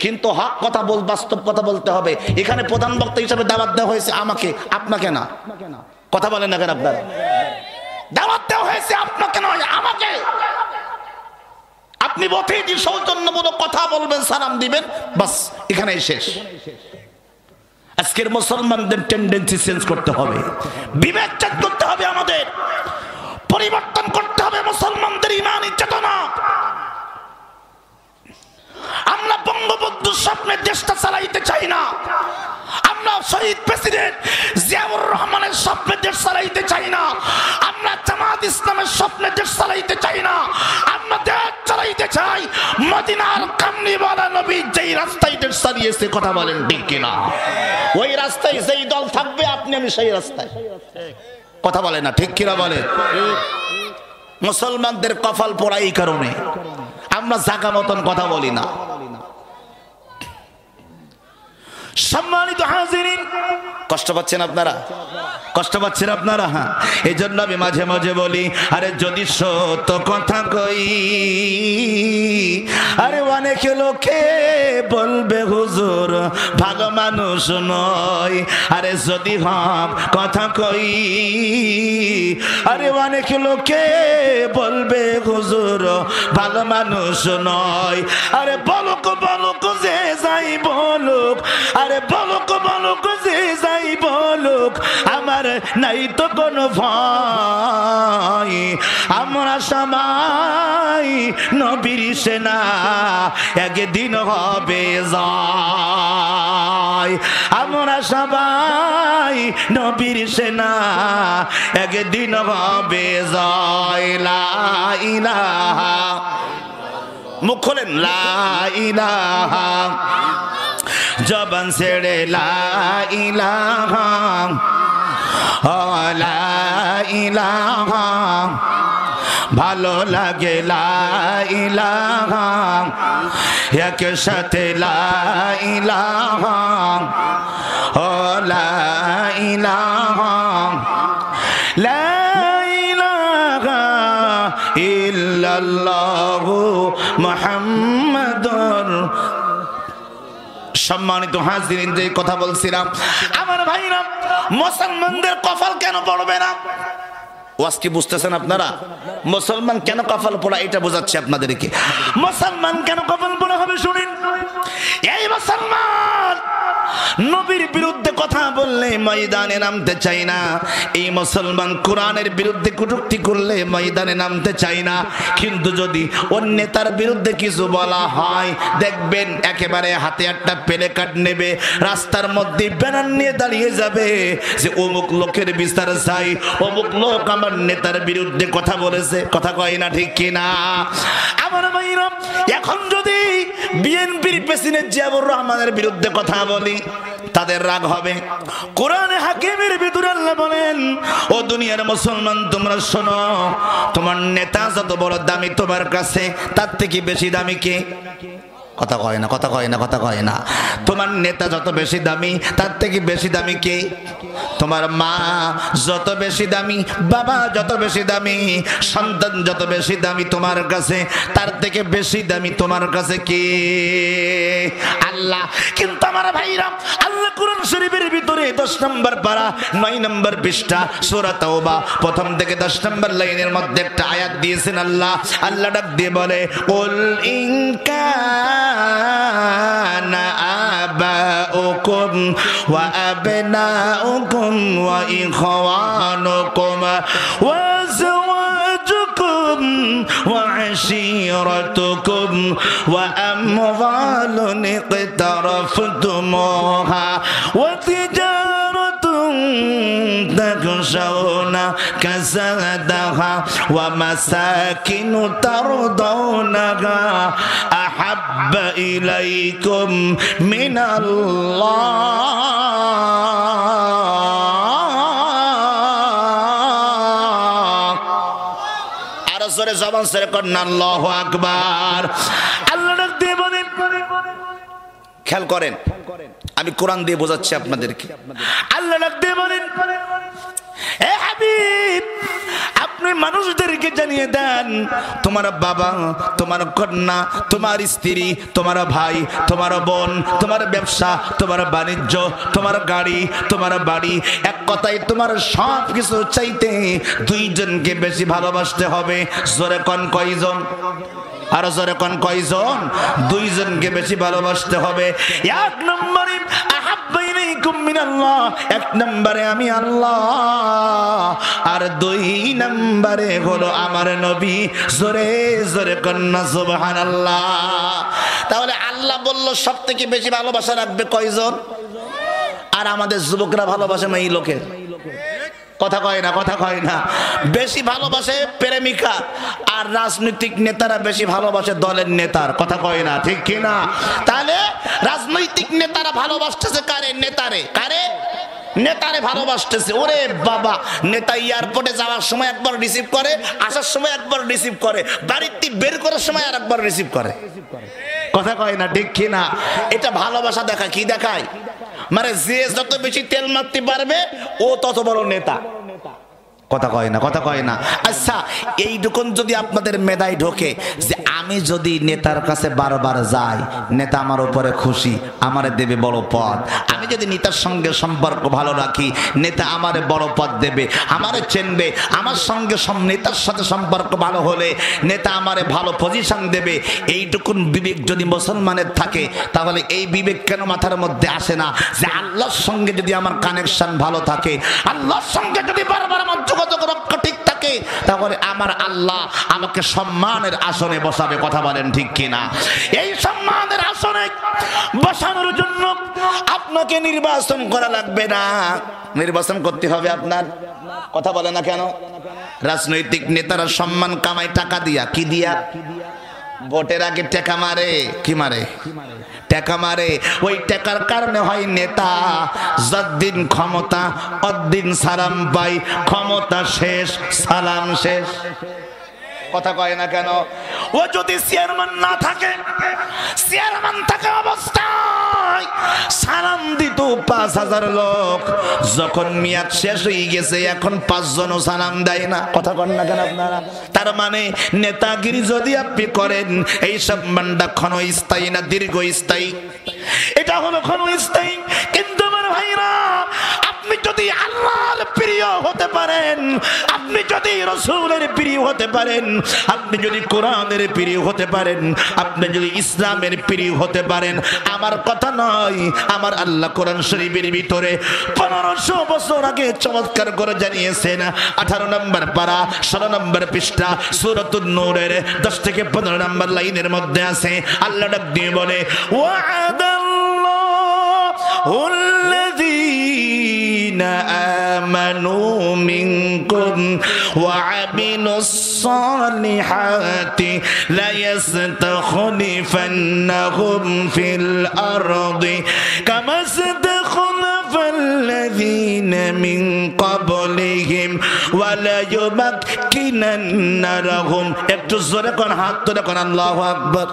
কিন্তু হক কথা বল, বাস্তব কথা বলতে হবে। এখানে প্রধান বক্তা হিসেবে দাওয়াত দেওয়া হয়েছে আমাকে, আপনাকে না। কথা বলেন না কেন? আপনারা দাওয়াত দেওয়া হয়েছে আপনাকে নয়, আমাকে। আপনি প্রতিদিন সৌজন্যমূলক কথা বলবেন, সালাম দিবেন, বাস এখানেই শেষ। আজকের মুসলমানদের টেন্ডেন্সি চেঞ্জ করতে হবে, বিবেক চেঞ্জ করতে হবে, আমাদের পরিবর্তন করতে হবে মুসলমানদের ইমানি চেতনা। আমরা বঙ্গবন্ধুর স্বপ্নের দেশটা চালাইতে চাই না। আমরা শহীদ প্রেসিডেন্ট জিয়াউর রহমানের স্বপ্নের দেশ চালাইতে চাই না। আমরা জামাত ইসলামের স্বপ্নের দেশ চালাইতে চাই না। আমরা দেশ চালাইতে চাই মদিনার কামলিওয়ালা নবী যেই রাস্তায় দেশ চালিয়েছে। কথা বলেন ঠিক কিনা? ওই রাস্তায় যেই দল থাকবে আপনি আমি সেই রাস্তায়। কথা বলে না ঠিক কিনা? বলে মুসলমানদের কপাল পোড়া এই কারণে আমরা জায়গা মতন কথা বলি না। সম্মানিত হাজিরিন, কষ্ট পাচ্ছেন আপনারা? কষ্ট পাচ্ছেন আপনারা? হ্যাঁ, এই জন্য আমি মাঝে মাঝে বলি, আরে যদি সত্য কথা কই, আরে অনেক লোকে বলবে হুজুর ভালো মানুষ নয়। আরে যদি হক কথা কই, আরে অনেক লোকে বলবে হুজুর ভালো মানুষ নয়। আরে বলুক বলুক যে যাই বলুক, আরে বলুক বলুক যে যাই বলুক, আমার নাই তো কোনো ভয়। আমরা সবাই নবীর সেনা, একদিন হবে জয়। আমরা সবাই নবীর সেনা, একদিন হবে জয়। লা ইলাহা, মুখ খোলেন, লা ইলাহা, জবান ছেড়ে লা ইলাহা, লা ইলাহা, ভালো লাগে লা ইলাহা, একসাথে লা ইলাহা, লা ইলাহা, লা ইলাহা ইল্লাল্লাহু মুহাম্মাদুর। সম্মানিত হাজিরিন, যে কথা বলছিলাম, আমার ভাইরা, মুসলমানদের কপাল কেন পড়বে না? ওয়াজ কি বুঝতেছেন আপনারা? মুসলমান কেন কপাল পোড়া এটা বোঝাচ্ছি আপনাদেরকে। মুসলমান কেন কপাল পোড়া হবে শুনেন। এই মুসলমান নবীর বিরুদ্ধে কথা বললে ময়দানে নামতে চাই না। এই মুসলমান কোরআনের বিরুদ্ধে কটূক্তি করলে ময়দানে নামতে চাই না। কিন্তু যদি অন্য নেতার বিরুদ্ধে কিছু বলা হয়, দেখবেন একেবারে হাতে একটা প্লে কার্ড নেবে, রাস্তার মধ্যে ব্যানার নিয়ে দাঁড়িয়ে যাবে যে অমুক লোকের বিচার চাই, অমুক লোক আমার নেতার বিরুদ্ধে কথা বলেছে। কথা কয় না, ঠিক কিনা? আমার ভাইরা, এখন যদি বিএনপির প্রেসিডেন্ট জিয়াউর রহমানের বিরুদ্ধে কথা বলি, তাদের রাগ হবে। কোরআনে হাকিমের ভিতরে আল্লাহ বলেন, ও দুনিয়ার মুসলমান তোমরা শোনো, তোমার নেতা যত বড় দামি তোমার কাছে, তার থেকে বেশি দামি কে? কথা কয় না, কথা কয় না, কথা কয় না। তোমার নেতা যত বেশি দামি, তার থেকে বেশি দামি কে? তোমার মা যত বেশি দামি, বাবা যত বেশি দামি, সন্তান যত বেশি দামি তোমার কাছে, তার থেকে বেশি দামি তোমার কাছে কে? আল্লাহ। কিন্তু আমার ভাইরা, আল্লাহ কোরআন শরীফের ভিতরে 10 নম্বর পারা 9 নম্বর পৃষ্ঠা সূরা তাওবা প্রথম থেকে 10 নম্বর লাইনের মধ্যে একটা আয়াত দিয়েছেন। আল্লাহ ডাক দিয়ে বলে, কুল ইন কানা আবাউকুম ওয়া আবনাউকুম ওয়া ইখওয়ানুকুম ওয়া وعشيرتكم وأموال اقترفتموها وتجارة تخشون كسادها ومساكن ترضونها أحب إليكم من الله জবান ছেড়ে কন্যা আল্লাহু আকবার। আল্লাহ ডাক দিয়ে বলেন, খেয়াল করেন, আমি কোরআন দিয়ে বোঝাচ্ছি আপনাদেরকে। আল্লাহ ডাক দিয়ে বলেন, এ হাবিব, আপনি মানুষদেরকে জানিয়ে দেন, তোমার বাবা, তোমার কন্যা, তোমার স্ত্রী, তোমার ভাই, তোমার বোন, তোমার ব্যবসা, তোমার বাণিজ্য, তোমার গাড়ি, তোমার বাড়ি, এক কথায় তোমার সব কিছু চাইতে দুইজনকে বেশি ভালোবাসতে হবে। জোরে কোন কয়জন? আর জোরে কোন কয়জন? দুইজনকে বেশি ভালোবাসতে হবে। এক নম্বরে আহাব্বা ইলাইকুম মিনাল্লাহ, এক নম্বরে আমি আল্লাহ, আর 2 নম্বরে হলো আমার নবী। জোরে জোরে কন্যা সুবহানাল্লাহ। তাহলে আল্লাহ বলল সবথেকে বেশি ভালোবাসা রাখবে কয়জন? আর আমাদের যুবকরা ভালোবাসে না এই লোকের। কথা কয় না, কথা কয় না। বেশি ভালোবাসে প্রেমিকা, আর রাজনৈতিক নেতারা বেশি ভালোবাসে দলের নেতার। কথা কয় না, ঠিক কিনা? তাহলে রাজনৈতিক নেতারা ভালোবাসতেছে কারে? নেতারে। কারে? নেতারে ভালোবাসতেছে। ওরে বাবা, নেতা এয়ারপোর্টে যাওয়ার সময় একবার রিসিভ করে, আসার সময় একবার রিসিভ করে, বাড়িতে বের করার সময় আর একবার রিসিভ করে। কথা কয় না, ঠিক কিনা? এটা ভালোবাসা দেখায়। কি দেখায়? মানে যে যত বেশি তেল মারতে পারবে ও তত বড় নেতা। কথা কয় না, কথা কয় না। আচ্ছা, এইটুকুন যদি আপনাদের মেধায় ঢোকে যে আমি যদি নেতার কাছে বারবার যাই, নেতা আমার উপরে খুশি, আমারে দেবে বড় পদ। আমি যদি নেতার সঙ্গে সম্পর্ক ভালো রাখি, নেতা আমারে বড় পদ দেবে, আমারে চেনবে। আমার সঙ্গে নেতার সাথে সম্পর্ক ভালো হলে নেতা আমারে ভালো পজিশন দেবে। এইটুকুন বিবেক যদি মুসলমানের থাকে, তাহলে এই বিবেক কেন মাথার মধ্যে আসে না যে আল্লাহর সঙ্গে যদি আমার কানেকশন ভালো থাকে, আল্লাহর সঙ্গে যদি বারবার আমার যোগাযোগ রক্ষা ঠিক থাকে, তাহলে আমার আল্লাহ আমাকে সম্মানের আসনে বসাবে। কথা বলেন ঠিক কিনা? এই সম্মানের আসনে বসানোর জন্য আপনাকে নির্বাচন করা লাগবে না, নির্বাচন করতে হবে আপনার। কথা বলে না কেন? রাজনৈতিক নেতারা সম্মান কামায় টাকা দিয়া। কি দিয়া? ভোটের আগে টাকা মারে। কি মারে? টাকা মারে। ওই টাকার কারণে হয় নেতা। যতদিন ক্ষমতা অতদিন সালাম পাই, ক্ষমতা শেষ সালাম শেষ। কথা কয় না কেন? ও যদি চেয়ারম্যান না থাকে, চেয়ারম্যান থাকা অবস্থায় সালাম দিত ৫,০০০ লোক, যখন মেয়াদ শেষ হয়ে গেছে এখন ৫ জনও সালাম দেয় না। কথা কন না কেন আপনারা? তার মানে নেতাগিরি যদি আপনি করেন, এই সম্মানটা ক্ষণস্থায়ী না দীর্ঘস্থায়ী? এটা হলো ক্ষণস্থায়ী। কিন্তু আমার ভাইরা, আপনি যদি আল্লাহর প্রিয় হতে পারেন, আপনি যদি রাসূলের প্রিয় হতে পারেন, আপনি যদি কোরআনের প্রিয় হতে পারেন, আপনি যদি ইসলামের প্রিয় হতে পারেন, আমার কথা নয়, আমার আল্লাহ কোরআন শরীফের ভিতরে 1500 বছর আগে চমৎকার করে জানিয়েছেন। 18 নম্বর পারা 16 নম্বর পৃষ্ঠা সূরাতুন নূরের 10 থেকে 15 নম্বর লাইনের মধ্যে আছে, আল্লাহ ডাক দিয়ে বলে, ওয়া'আদাল্লাহুল্লাযীনা আমানু মিনকুম ওয়া'আমিলুস সালিহাতি লায়াস্তাখলিফান্নাহুম ফিল আরদি কামা ইস্তাখলাফাল্লাযীনা মিন ক্বাবলিহিম ওয়া লায়ুমাক্কিনান্না লাহুম। একটু জোরে কোন, হাত তুলে কোন আল্লাহু আকবার।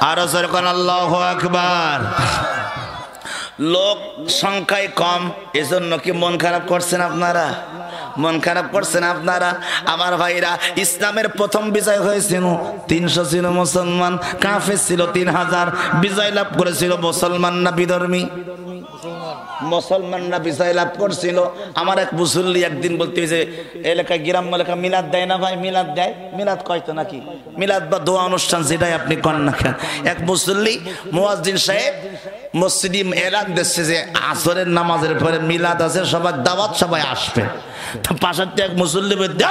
আরো জোরে কোন আল্লাহু আকবার। লোক সংখ্যায় কম, এজন্য কি মন খারাপ করছেন আপনারা? মন খারাপ করছেন আপনারা? আমার ভাইরা, ইসলামের প্রথম বিজয় হয়েছিল 300 ছিল মুসলমান, কাফের ছিল 3000। বিজয় লাভ করেছিল মুসলমান না বিধর্মী? মুসলমানরা বিজয় লাভ করছিল। আমার এক মুসল্লি একদিন বলতে যে এলাকায় গ্রাম্য এলাকা মিলাদ দেয় না ভাই? মিলাদ দেয়। মিলাদ কয়তো নাকি? মিলাদ বা দোয়া অনুষ্ঠান যেটাই আপনি করেন না কেন, এক মুসল্লি মুয়াজ্জিন সাহেব মসজিদে এলান দিচ্ছে যে আসরের নামাজের পরে মিলাদ আছে, সবার দাওয়াত, সবাই আসবে। তো পাশের এক মুসল্লি বলতে,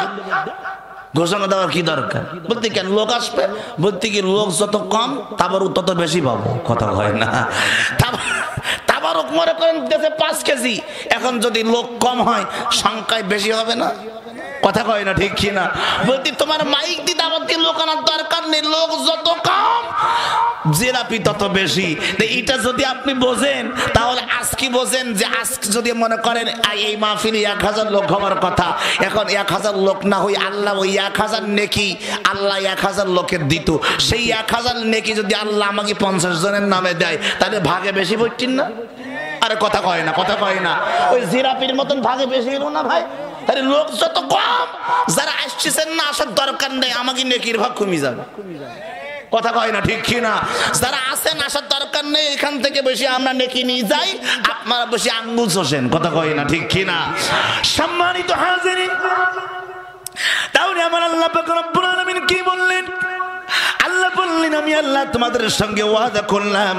ঘোষণা দেওয়ার কি দরকার? বলতে কেন লোক আসবে? বলতে কি লোক যত কম তাবারুক তত বেশি পাবো। কথা হয় না? তাবারুক মনে করেন দেশে 5 কেজি, এখন যদি লোক কম হয় সংখ্যায় বেশি হবে না? কথা কয় না ঠিক কিনা? বলতে তোমার মাইক দিয়ে দাওয়াত দিয়ে লোক আনার দরকার নেই, লোক যত কম জিলাপি তত বেশি। এটা যদি আপনি বোঝেন, তাহলে আজকে বোঝেন যে আজকে যদি মনে করেন এই মাহফিলে 1000 লোক হওয়ার কথা, এখন 1000 লোক না হই আল্লাহ ওই 1000 নেকি আল্লাহ 1000 লোকের দিত, সেই 1000 নেকি যদি আল্লাহ আমাকে 50 জনের নামে দেয়, তাহলে ভাগে বেশি পড়ছেন না? আরে কথা কয় না, কথা কয় না। ওই জিলাপির মতন ভাগে বেশি হলো না ভাই? তাহলে লোক যত কম, যারা আসছেন না আসার দরকার নেই, আমাকে নেকির ভাগ কমে যাবে। কথা কয় না ঠিক কিনা? যারা আছেন আসার দরকার নেই, এখান থেকে বেশি আমরা নেকি নিয়ে যাই, আপনারা বেশি আঙ্গুল চষেন। কথা কয় না ঠিক কিনা? সম্মানিত হাজিরিন, তাহলে আমার আল্লাহ পাক রব্বুল আলামিন কি বললেন? আল্লাহ বললেন, আমি আল্লাহ তোমাদের সঙ্গে ওয়াদা করলাম,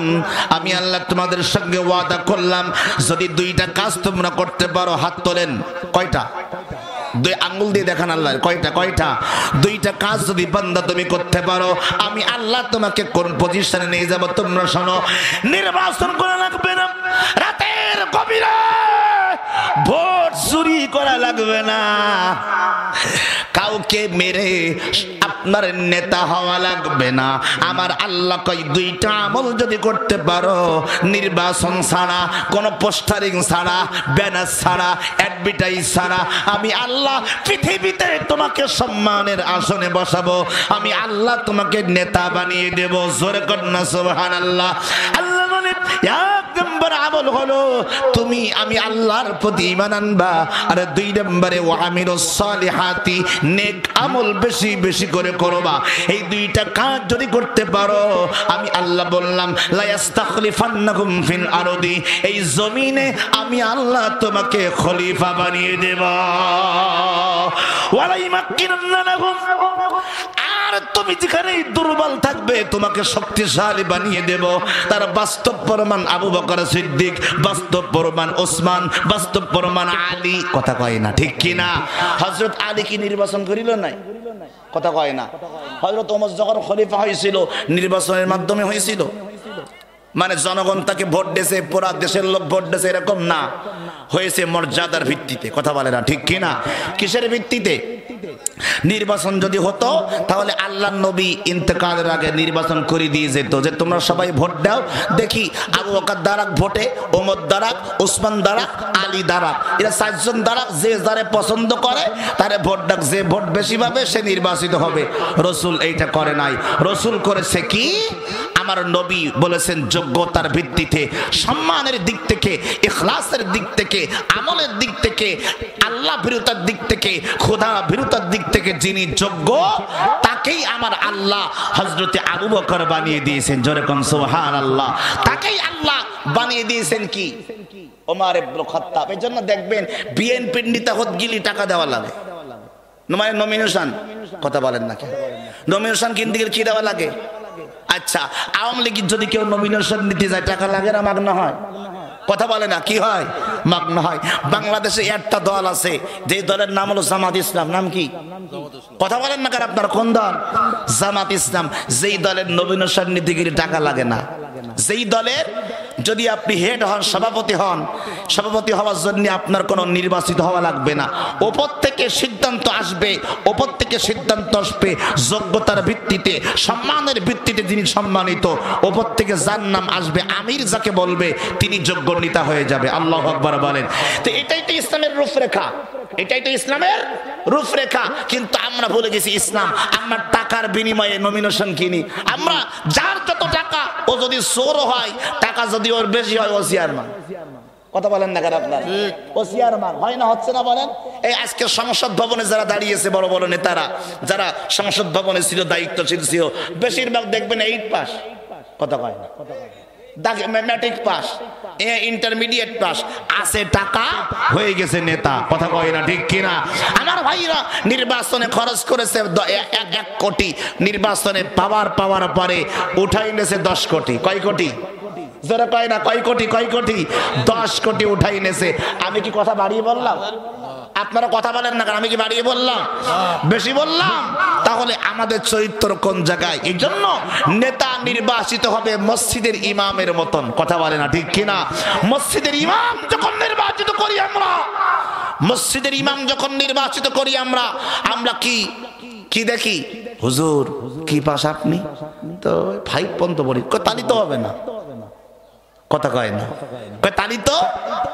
আমি আল্লাহ তোমাদের সঙ্গে ওয়াদা করলাম, যদি 2টা কাজ তোমরা করতে পারো, হাত তোলেন। কয়টা? 2 আঙ্গুল দিয়ে দেখান আল্লাহ, কয়টা? কয়টা? 2টা কাজ যদি বান্দা তুমি করতে পারো, আমি আল্লাহ তোমাকে কোন পজিশনে নিয়ে যাব তোমরা শোনো। নির্বাচন করা লাগবে না, রাতের গভীরে ভোট চুরি করা লাগবে না, কাউকে মেরে আপনার নেতা হওয়া লাগবে না। আমার আল্লাহ কই 2টা আমল যদি করতে পারো, নির্বাচন ছাড়া, কোনো পোস্টারিং ছাড়া, ব্যানার ছাড়া, অ্যাডভার্টাইজ ছাড়া, আমি আল্লাহ পৃথিবীতে তোমাকে সম্মানের আসনে বসাবো, আমি আল্লাহ তোমাকে নেতা বানিয়ে দেব। জোরে কর না সুবহানাল্লাহ। আল্লাহ বলে, এক নম্বর আমল হলো তুমি আমি আল্লাহর প্রতি ঈমান আনবা, আর 2 নম্বরে ওয়া আমিলুস সালিহাতি, নেক আমল বেশি বেশি করে করবা। এই 2টা কাজ যদি করতে পারো, আমি আল্লাহ বললাম লা ইস্তাখলিফান্নাকুম ফিল আরদি, এই জমিনে আমি আল্লাহ তোমাকে খলিফা বানিয়ে দেব। ওয়ালা ইমাক্কিনান্না লাহুম, আর তুমি যেখানে দুর্বল থাকবে তোমাকে শক্তিশালী বানিয়ে দেব। তার বাস্তব প্রমাণ আবু বকর সিদ্দিক, বাস্তব প্রমাণ ওসমান, বাস্তব প্রমাণ আলী। কথা কয় না ঠিক কি না? হযরত আলী কি নির্বাচন করিল নাই? কথা কয় না? হযরত ওমর যখন খলিফা হয়েছিল নির্বাচনের মাধ্যমে হয়েছিল, মানে জনগণ তাকে ভোট দিয়েছে, পুরা দেশের লোক ভোট দিয়েছে এরকম না, হয়েছে মর্যাদার ভিত্তিতে। কথা বলে না ঠিক কি না? কিসের ভিত্তিতে? নির্বাচন যদি হতো তাহলে আল্লাহর নবী ইন্তেকালের আগে নির্বাচন করে দিয়ে যেত যে তোমরা সবাই ভোট দাও, দেখি আবু বকর দাঁড়াক ভোটে, ওমর দাঁড়াক, ওসমান দাঁড়াক, আলী দাঁড়াক, এরা 4 জন দাঁড়াক, যে যারে পছন্দ করে তারে ভোট দাও, যে ভোট বেশি পাবে সে নির্বাচিত হবে। রসুল এইটা করে নাই। রসুল করেছে কি? আমার নবী বলেছেন যোগ্যতার ভিত্তিতে, সম্মানের দিক থেকে, ইখলাসের দিক থেকে, আমলের দিক থেকে, আল্লাহ বিরুতার দিক থেকে, খোদা বিরুতার দিক থেকে যিনি যোগ্য তাকেই আমার আল্লাহ হযরতে আবু বকর বানিয়ে দিয়েছেন। জোরে কোন সুবহানাল্লাহ। তাকেই আল্লাহ বানিয়ে দিয়েছেন কি? ওমর ইবনে খাত্তাব। এজন্য দেখবেন বিএনপির নেতা হতে গেলে টাকা দেওয়া লাগে, মানে নমিনেশন। কথা বলেন না কেন? নমিনেশন কিনতে গেলে কি দেওয়া লাগে? আচ্ছা, আওয়ামী লীগের যদি কেউ নমিনেশন নিতে যায় টাকা লাগে না মাগনা হয়? কথা বলে না, কি হয়? মাগনা হয়। বাংলাদেশে একটা দল আছে যে দলের নাম হলো জামাত ইসলাম। নাম কি? কথা বলেন না কেন? আপনার কোন দল? জামাত ইসলাম। যেই দলের নমিনেশন নিতে গেলে টাকা লাগে না, যেই দলের যদি আপনি হেড হন, সভাপতি হন, সভাপতি হওয়ার জন্য আপনার কোনো নির্বাচিত হওয়া লাগবে না, ওপর থেকে সিদ্ধান্ত আসবে, ওপর থেকে সিদ্ধান্ত আসবে যোগ্যতার ভিত্তিতে, সম্মানের ভিত্তিতে যিনি সম্মানিত, ওপর থেকে যার নাম আসবে, আমির যাকে বলবে তিনি যোগ্য নেতা হয়ে যাবে। আল্লাহু আকবার বলেন। তো এটাই তো ইসলামের রূপরেখা, এটাই তো ইসলামের রূপরেখা। কিন্তু আমরা ভুলে গেছি ইসলাম। আমরা টাকার বিনিময়ে নমিনেশন কিনি। আমরা যার যত টাকা, ও যদি চোরও হয়, টাকা যদি ওর বেশি হয়, ও চেয়ারম্যান। কথা বলেন না কেন আপনারা? ও চেয়ারম্যান হয় না, হচ্ছে না বলেন? এই আজকে সংসদ ভবনে যারা দাঁড়িয়েছে বড় বড় নেতারা, যারা সংসদ ভবনে ছিল, দায়িত্বশীল ছিল, বেশিরভাগ দেখবেন 8 পাস। কথা কয় না? ম্যাট্রিক পাস, ইন্টারমিডিয়েট পাস, আছে টাকা, হয়ে গেছে নেতা। কথা কয় না ঠিক কিনা? আমার ভাইরা নির্বাচনে খরচ করেছে 1 কোটি, নির্বাচনে পাওয়ার পরে উঠাই নেছে 10 কোটি। কয় কোটি? যারা কয় না কয় কোটি? কয় কোটি? 10 কোটি উঠাই নেছে। আমি কি কথা বাড়িয়ে বললাম? আপনারা কথা বলেন না, আমি কি বাড়িয়ে বললাম? বেশি বললাম? তাহলে আমাদের চরিত্র কোন জায়গায়? এই জন্য নেতা নির্বাচিত হবে মসজিদের ইমামের মতন। কথা বলে না ঠিক কিনা? মসজিদের ইমাম যখন নির্বাচিত করি আমরা, মসজিদের ইমাম যখন নির্বাচিত করি আমরা, আমরা কি দেখি? হুজুর কি পাস আপনি? তো 5 পর্যন্ত পড়ি। তালি তো হবে না। কথা কয় না? তালি তো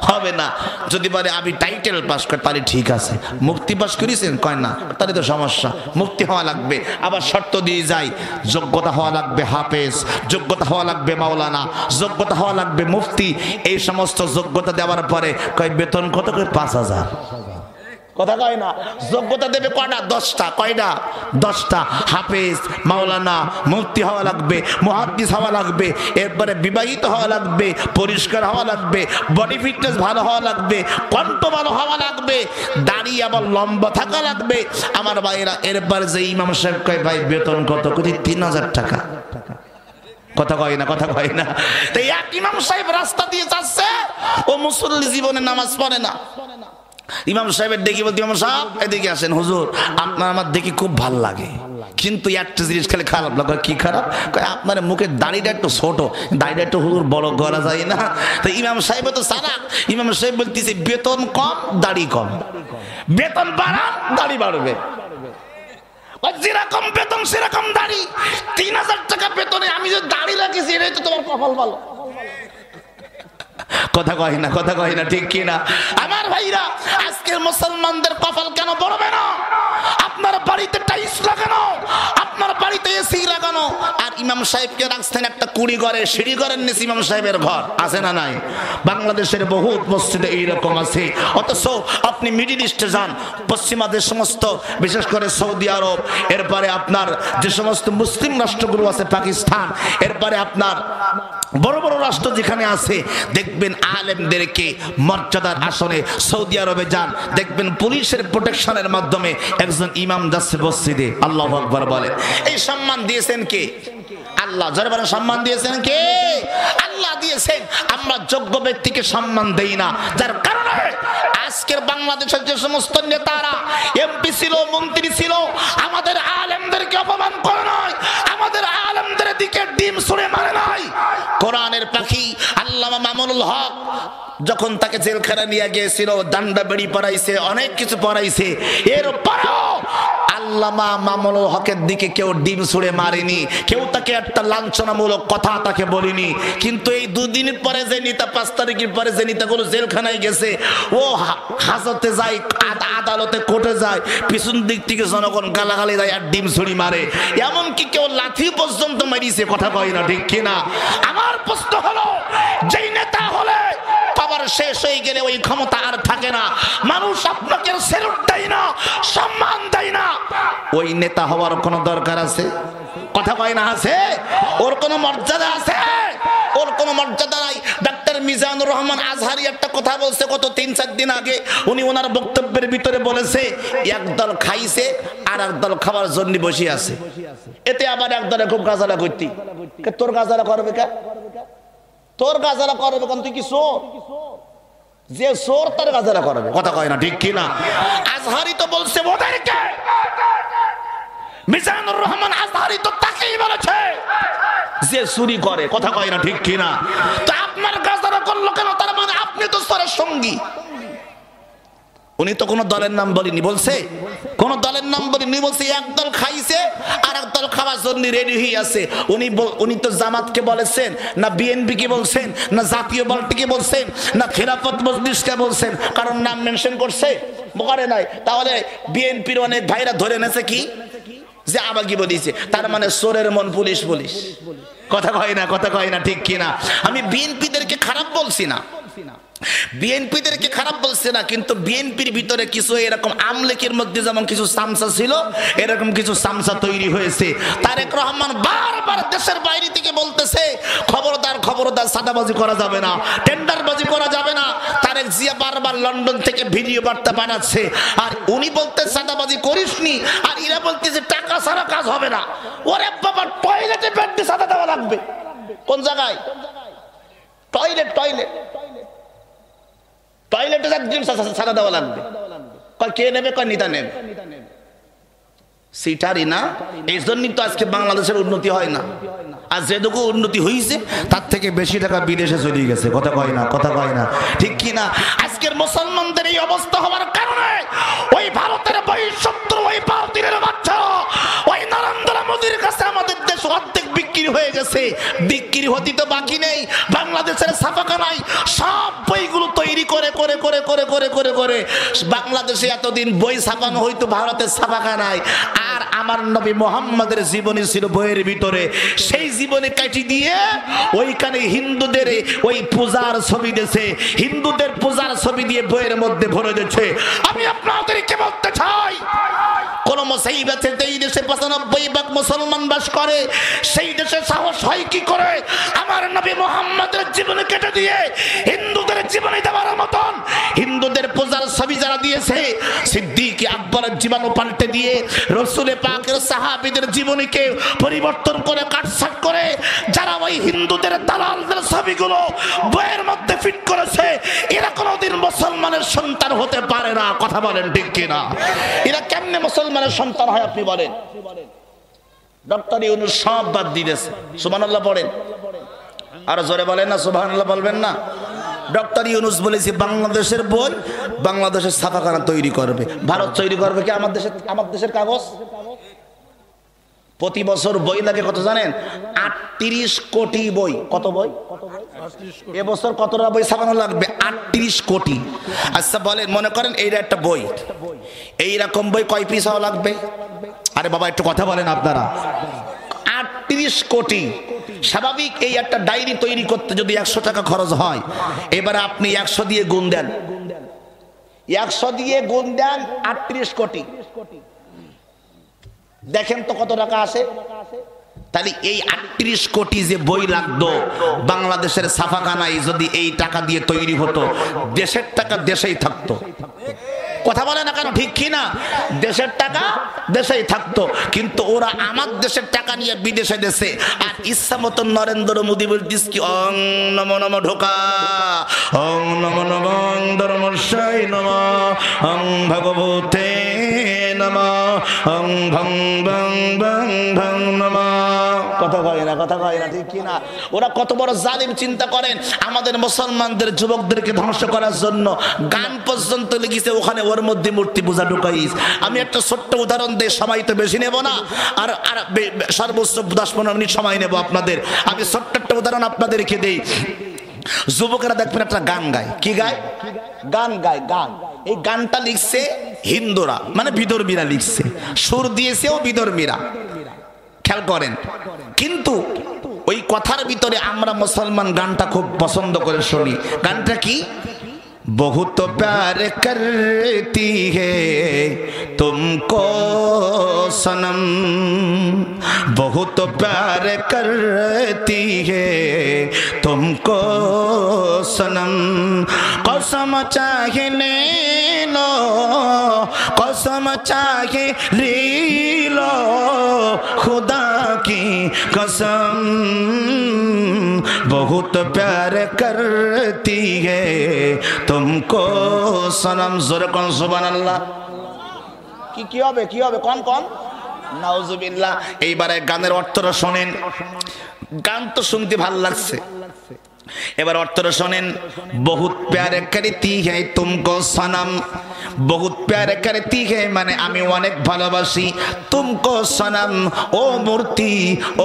হবে না। যদি বলে আমি টাইটেল পাস করি, তাহলে ঠিক আছে। মুক্তি পাস করেছেন? কয় না, তাহলে তো সমস্যা। মুক্তি হওয়া লাগবে। আবার শর্ত দিয়ে যাই, যোগ্যতা হওয়া লাগবে হাফেজ, যোগ্যতা হওয়া লাগবে মাওলানা, যোগ্যতা হওয়া লাগবে মুফতি। এই সমস্ত যোগ্যতা দেওয়ার পরে কয় বেতন কত? কয় 5000। কথা কয় না? যোগ্যতা দেবে কয়টা? 10টা। কয়টা? 10টা। হাফেজ, মাওলানা, মুফতি হওয়া লাগবে, মুহাদ্দিস হওয়া লাগবে, এরপরে বিবাহিত হওয়া লাগবে, পরিষ্কার হওয়া লাগবে, বডি ফিটনেস ভালো হওয়া লাগবে, কণ্ঠ ভালো হওয়া লাগবে, দাড়ি আবার লম্বা থাকা লাগবে। আমার ভাইরা, এরপরে যে ইমাম সাহেব কয় ভাই বেতন কত? কই 3000 টাকা। কথা কয় না? কথা কয় না? তো এক ইমাম সাহেব রাস্তা দিয়ে যাচ্ছে, ও মুসল্লি জীবনে নামাজ পড়ে না। ইমাম সাহেবের দেখি বলতে, ইমাম সাহেব এদিকে আসেন, হুজুর আপনার আমার দেখি খুব ভাল লাগে, কিন্তু একটা জিনিস খালি খারাপ লাগে। কি খারাপ? আপনার মুখের দাড়িটা একটু ছোট, দাড়িটা একটু হুজুর বড় করা যায় না? তো ইমাম সাহেব তো চালাক। ইমাম সাহেব বলতেছে বেতন কম, দাড়ি কম। বেতন বাড়ান, দাড়ি বাড়বে। যেরকম বেতন সেরকম দাড়ি। 3000 টাকা বেতনে আমি যে দাড়ি রাখিছি, এটাই তো তোমার কপাল ভালো। কথা কয় না? কথা কয় না ঠিক কিনা? আমার ভাইরা, আজকের মুসলমানদের কপাল কেন পড়বে না? আপনার বাড়িতে টাইলস লাগানো, আপনার বাড়িতে এসি লাগানো, আর ইমাম সাহেবকে রাখছেন একটা কুড়ি ঘরে, সিঁড়ি ঘরের নিচে ইমাম সাহেবের ঘর আছে না নাই? বাংলাদেশের বহুত মসজিদে এইরকম আছে। অথচ আপনি মিডিল ইস্টে যান, পশ্চিমা যে সমস্ত, বিশেষ করে সৌদি আরব, এরপরে আপনার যে সমস্ত মুসলিম রাষ্ট্রগুলো আছে, পাকিস্তান, এরপরে আপনার বড় বড় রাষ্ট্র যেখানে আছে, দেখবেন আলেমদেরকে মর্যাদার আসনে। সৌদি আরবে যান, দেখবেন পুলিশের প্রোটেকশনের মাধ্যমে একজন ইমাম যাচ্ছে মসজিদে। আল্লাহু আকবার বলে। এই সম্মান দিয়েছেন কে? আল্লাহ। যারা বলেন সম্মান দিয়েছেন কে? আল্লাহ দিয়েছেন। আমরা যোগ্য ব্যক্তিকে সম্মান দেই না, যার কারণে আজকের বাংলাদেশের যে সমস্ত নেতারা এমপি ছিল, মন্ত্রী ছিল, আমাদের আলেমদেরকে অপমান করে নয়, আমাদের আলেমদের দিকে ডিম ছুঁড়ে মারে নাই। কোরআনের পাখি আল্লামা মামুনুল হক যখন তাকে জেলখানা নিয়ে গিয়েছিল, ডান্ডা বেড়ি পড়াইছে, অনেক কিছু পড়াইছে, এরপরেও আল্লামা মামুনুল হকের দিকে কেউ ডিম ছুঁড়ে মারেনি, কেউ তাকে একটা লাঞ্ছনামূলক কথা তাকে বলেনি। কিন্তু এই দুদিন পরে যে নেতা, 5 তারিখের পরে যে নেতাগুলো জেলখানায় গেছে, ও হাজতে যায়, আদালতে কোর্টে যায়, পিছন দিক থেকে জনগণ গালাগালি দেয় আর ডিম ছুঁড়ি মারে, এমনকি কেউ লাথি পর্যন্ত মারিছে। কথা কয় না, ঠিক কিনা? আমার প্রশ্ন হলো, যেই নেতা হলে পাওয়ার শেষ হয়ে গেলে ওই ক্ষমতা আর থাকে না, মানুষ আপনাকে স্যালুট দেয় না, সম্মান দেয় না, ওই নেতা হওয়ার কোনো দরকার আছে? কথা কয় না? আছে? ওর কোনো মর্যাদা আছে? ওর কোনো মর্যাদা নাই। ডাক্তার মিজানুর রহমান আজহারি একটা কথা বলছে কত 3-4 দিন আগে। উনি ওনার বক্তব্যের ভিতরে বলেছে, একদল খাইছে আর একদল খাওয়ার জন্য বসে আছে। এতে আবার একদলে খুব গাজালা করতি। তোর গাজালা করবে কে? তোর গাজালা করবে কেন? তুই কি চোর? যে চোর তার গাজালা করবে। কথা কয় না, ঠিক কিনা? আজহারি তো বলছে ওদেরকে, মিজানুর রহমান আজহারি তো তাকেই বলেছে যে চুরি করে। কথা কয় না, ঠিক কিনা? তো আপনার গাজালা করলো কেন? তার মানে আপনি তো চোরের সঙ্গী। উনি তো কোনো দলের নাম বলেনি, বলছে কোন দলের নাম বলেনি, বলছে একদল খাইছে আর একদল খাওয়ার জন্য রেডি হয়ে আছে। উনি তো জামাতকে বলেছেন না, বিএনপি কে বলছেন না, জাতীয় পার্টিকে বলছেন না, খেলাফত মজলিসকে বলছেন? কারণ নাম মেনশন করছে? করে নাই। তাহলে বিএনপির অনেক ভাইরা ধরে নেছে কি যে আবাগি বলিছে, তার মানে চোরের মন পুলিশ পুলিশ। কথা কয় না, কথা কয় না, ঠিক কিনা? আমি বিএনপিদেরকে খারাপ বলছি না, বিএনপিদেরকে খারাপ বলছে না, কিন্তু বিএনপির ভিতরে কিছু এরকম আমলেকের মধ্যে যেমন কিছু সামসা ছিল, এরকম কিছু সামসা তৈরি হয়েছে। তারেক রহমান বারবার দেশের বাইরে থেকে বলতেছে, খবরদার খবরদার, সাদাবাজি করা যাবে না, টেন্ডারবাজি করা যাবে না। তারেক জিয়া বারবার লন্ডন থেকে ভিডিও বার্তা বানাচ্ছে, আর উনি বলতে সাদাবাজি করিসনি, আর এরা বলতেছে টাকা ছাড়া কাজ হবে না। ওরে বাবা, টয়লেটে বেডে সাদা দেওয়া লাগবে। কোন জায়গায়? টয়লেট, টয়লেট, টয়লেটে সাদা দেওয়া লাগবে। কে নেবে? কয় নেতা নেবে। সিটারি না। এই জন্যই তো আজকে বাংলাদেশের উন্নতি হয় না। আর যেটুকু উন্নতি হয়েছে তার থেকে বেশি টাকা বিদেশে চলে গেছে। কথা কয় না, কথা কয় না, ঠিক কিনা? আজকের মুসলমানদের এই অবস্থা হওয়ার কারণে ওই ভারতের বহিঃশত্রু, ওই বাতিলের বাচ্চারা, ওই নরেন্দ্র মোদীর কাছে আমাদের দেশ অর্ধেক বিক্রি হয়ে গেছে। বিক্রি হতে তো বাকি নেই। বাংলাদেশের ছাপাখানায় সব বইগুলো তৈরি করে করে করে করে করে করে করে বাংলাদেশে এতদিন বই ছাপানো হইতো ভারতের ছাপাখানায়। আর আমার নবী মুহাম্মদের জীবনী ছিল বইয়ের ভিতরে। সেই জীবনে কাটি দিয়ে ওইখানে হিন্দুদের ওই পূজার ছবি দিয়েছে, হিন্দুদের পূজার ছবি দিয়ে বইয়ের মধ্যে ভরে দিয়েছে। আমি আপনাদেরকে বলতে চাই, কোন মুসিবতে এই দেশে 95% মুসলমান বাস করে, সেই দেশে সাহস হয় কি করে আমার নবী মুহাম্মদের জীবনে কেটে দিয়ে হিন্দুদের জীবনে দেওয়ার মতন হিন্দুদের পূজার ছবি যারা দিয়েছে, সিদ্দিক আকবরের জীবন পাল্টে দিয়ে রাসূলে পাকের সাহাবীদের জীবনীকে পরিবর্তন করে কাটছাট করে যারা ওই হিন্দুদের দালালদের ছবিগুলো বইয়ের মধ্যে ফিট করেছে, এরা কোনোদিন মুসলমানের সন্তান হতে পারে না। কথা বলেন ঠিক কিনা? এরা কেমনে মুসলমানের সন্তান হয় আপনি বলেন? ডক্টর ইউনূস সব বাদ দিয়েছে। সুবহানাল্লাহ পড়েন, আর জোরে বলেন না সুবহানাল্লাহ, বলবেন না? ডক্টর ইউনূস বলেছে বাংলাদেশের বই বাংলাদেশের ছাপাখানা তৈরি করবে। ভারত তৈরি করবে কি? আমার দেশের কাগজ। প্রতি বছর বই লাগে কত জানেন? 38 কোটি বই। কত বই? এবছর কতটা বই ছাপানো লাগবে? 38 কোটি। আচ্ছা বলেন, মনে করেন এইটা একটা বই, এইরকম বই কয় পিস হওয়া লাগবে? আরে বাবা একটু কথা বলেন আপনারা। 38 কোটি। স্বাভাবিক এই একটা ডায়েরি তৈরি করতে যদি 100 টাকা খরচ হয়, এবারে আপনি 100 দিয়ে গুণ দেন, 100 দিয়ে গুণ দেন 38 কোটি, দেখেন তো কত টাকা আসে। তাহলে এই 38 কোটি যে বই লাগতো বাংলাদেশের ছাপাখানায় যদি এই টাকা দিয়ে তৈরি হতো, দেশের টাকা দেশেই থাকতো। কথা বলে না কেন, ঠিক কি না? দেশের টাকা দেশেই থাকতো, কিন্তু ওরা আমার দেশের টাকা নিয়ে বিদেশে দেশে আর ইচ্ছা মতন নরেন্দ্র মোদী বলতিস কি অং নম নম ঢোকা, অং নম নম ধর্মস্যাই নম, অং ভগবতে নম, অং ভং ভং ভং ভং নম। কথা কয় না, কথা কয় না, ঠিক কি না? ওরা কত বড় জালিম চিন্তা করেন, আমাদের মুসলমানদের যুবকদেরকে ধ্বংস করার জন্য গান পর্যন্ত লিখেছে ওখানে, ওর মধ্যে মূর্তি পূজা ঢুকাইস। আমি একটা ছোট্ট উদাহরণ দিই, সময় তো বেশি নেব না, আর সর্বোচ্চ 10-15 মিনিট সময় নেব আপনাদের। আমি ছোট্ট একটা উদাহরণ আপনাদেরকে দেই। যুবকেরা দেখবেন একটা গান গায়, কি গায়? গান গায়, গান। এই গানটা লিখছে হিন্দুরা, মানে বিধর্মীরা লিখছে, সুর দিয়েছেও বিধর্মীরা, খেয়াল করেন। কিন্তু ওই কথার ভিতরে আমরা মুসলমান গানটা খুব পছন্দ করে শুনি। গানটা কি? बहुत प्यार करती है तुमको सनम, बहुत प्यार करती है तुमको सनम, कसम चाहे ले लो, कसम चाहे ले लो, खुदा की कसम, बहुत प्यार करती है तुमको सनम। जोरे कौन सुबहानाल्लाह। কি হবে, কি হবে? কোন কোন নাউজুবিল্লাহ। এইবারে গানের অর্থটা শোনেন। গান তো শুনতে ভালো লাগছে, এবার অর্থটা শোনেন। বহুত প্যার করতি है तुमको सनम, বহুত প্যার করতি है মানে আমি অনেক ভালোবাসি। তুমকো সনম, ও মূর্তি,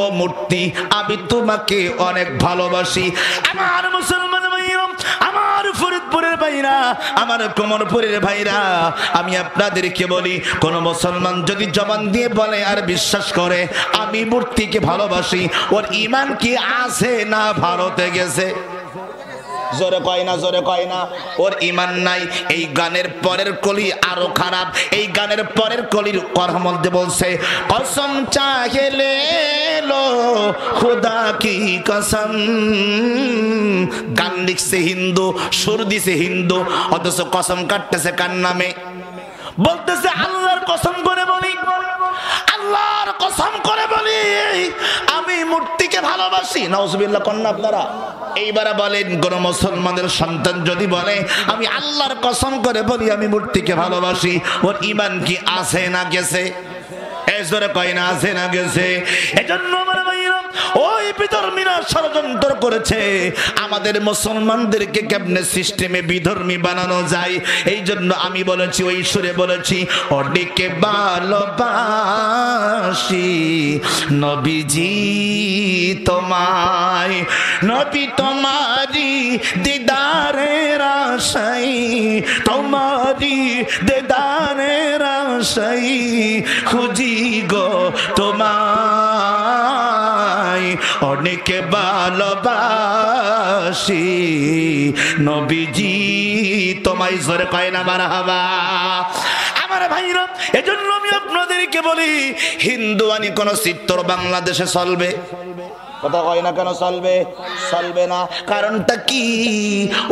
ও মূর্তি, আমি তোমাকে অনেক ভালোবাসি। আমার মুসলমান ভাইরা, আমার ফরিদপুরের ভাইরা, আমার কোমরপুরের ভাইরা, আমি আপনাদেরকে বলি, কোন মুসলমান যদি জবান দিয়ে বলে আর বিশ্বাস করে আমি মূর্তিকে ভালোবাসি, ওর ঈমান কি আছে না ভারতে গেছে? জোরে কয় না, জোরে কয় না, ওর ঈমান নাই। এই গানের পরের কলি আরো খারাপ। এই গানের পরের কলির কথা মধ্যে বলছে কসম চাহে লে লো, খুদা কি কসম। গান লিখছে হিন্দু, সুর দিছে হিন্দু, অথচ কসম কাটতেছে কার নামে? বলতেছে আল্লাহর কসম করে বলি, আল্লাহর কসম করে বলি আমি মূর্তিকে ভালোবাসি। নাউজুবিল্লাহ কন্যা আপনারা। এইবারে বলেন কোন মুসলমানের সন্তান যদি বলে আমি আল্লাহর কসম করে বলি আমি মূর্তিকে ভালোবাসি, ওর ঈমান কি আছে না গেছে? এজরে কয় না, আছে না গেছে? এজন্য আমার ভাইরা, ওই বিধর্মীরা ষড়যন্ত্র করেছে আমাদের মুসলমানদেরকে কেমনে সিস্টেমে বিধর্মী বানানো যায়। এই জন্য আমি বলেছি, ওই সুরে বলেছি, ওদিকে ভালোবাসি নবীজি তোমায়, নবী তোমারি দিদারের আশায়, তোমারি দিদারের আশায় খুঁজি গো তোমায়, অনেক ভালোবাসি নবীজি তোমায়। জোরে কয় না মারহাবা। আমার ভাইরা, এজন্য আমি আপনাদেরকে বলি, হিন্দুয়ানি কোন চিত্র বাংলাদেশে চলবে? কথা কয় না কেন চলবে? চলবে না। কারণটা কি?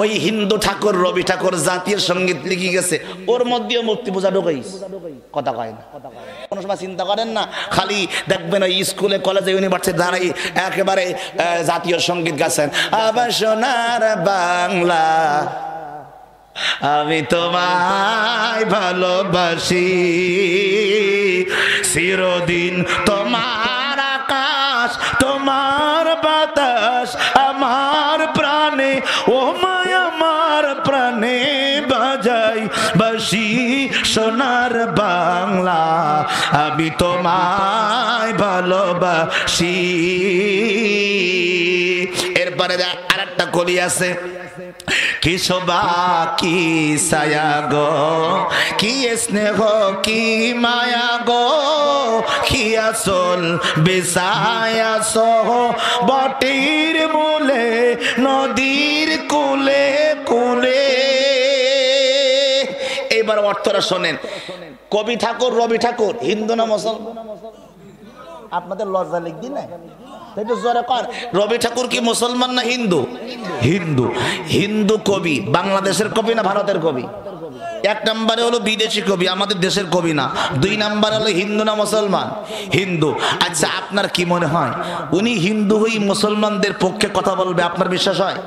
ওই হিন্দু ঠাকুর রবি ঠাকুর জাতীয় সঙ্গীত লিখে গেছে, ওর মধ্যেও মূর্তি পূজা ঢুকাইস। কথা কয় না। কোনো সময় চিন্তা করেন না, খালি দেখবেন ওই স্কুলে কলেজে ইউনিভার্সিটি দাঁড়াই একেবারে জাতীয় সঙ্গীত গাছেন, আবার সোনার বাংলা আমি তোমায় ভালোবাসি, চিরদিন তোমার আকাশ তোমার বাতাস আমার প্রাণে, ও মায় আমার প্রাণে বাজাই বাসি সোনার বাংলা আমি তোমায় ভালোবাসি। এরপরে আরেকটা কলি আছে, কি শোভা কি ছায়া গো, কি স্নেহ কি মায়া গো, কি আসল বিছায়াছ বটির মূলে নদীর কুলে কুলে। এবার অর্থটা শোনেন। কবি ঠাকুর রবি ঠাকুর হিন্দু না মুসলমান? আপনাদের লজ্জা লিখবি না? রবি ঠাকুর কি মুসলমান না হিন্দু? হিন্দু। হিন্দু কবি বাংলাদেশের কবি না ভারতের কবি? এক নম্বরে হলো বিদেশি কবি, আমাদের দেশের কবি না। দুই নম্বরে হলো হিন্দু না মুসলমান? হিন্দু। আচ্ছা, আপনার কি মনে হয় উনি হিন্দু হই মুসলমানদের পক্ষে কথা বলবে? আপনার বিশ্বাস হয়?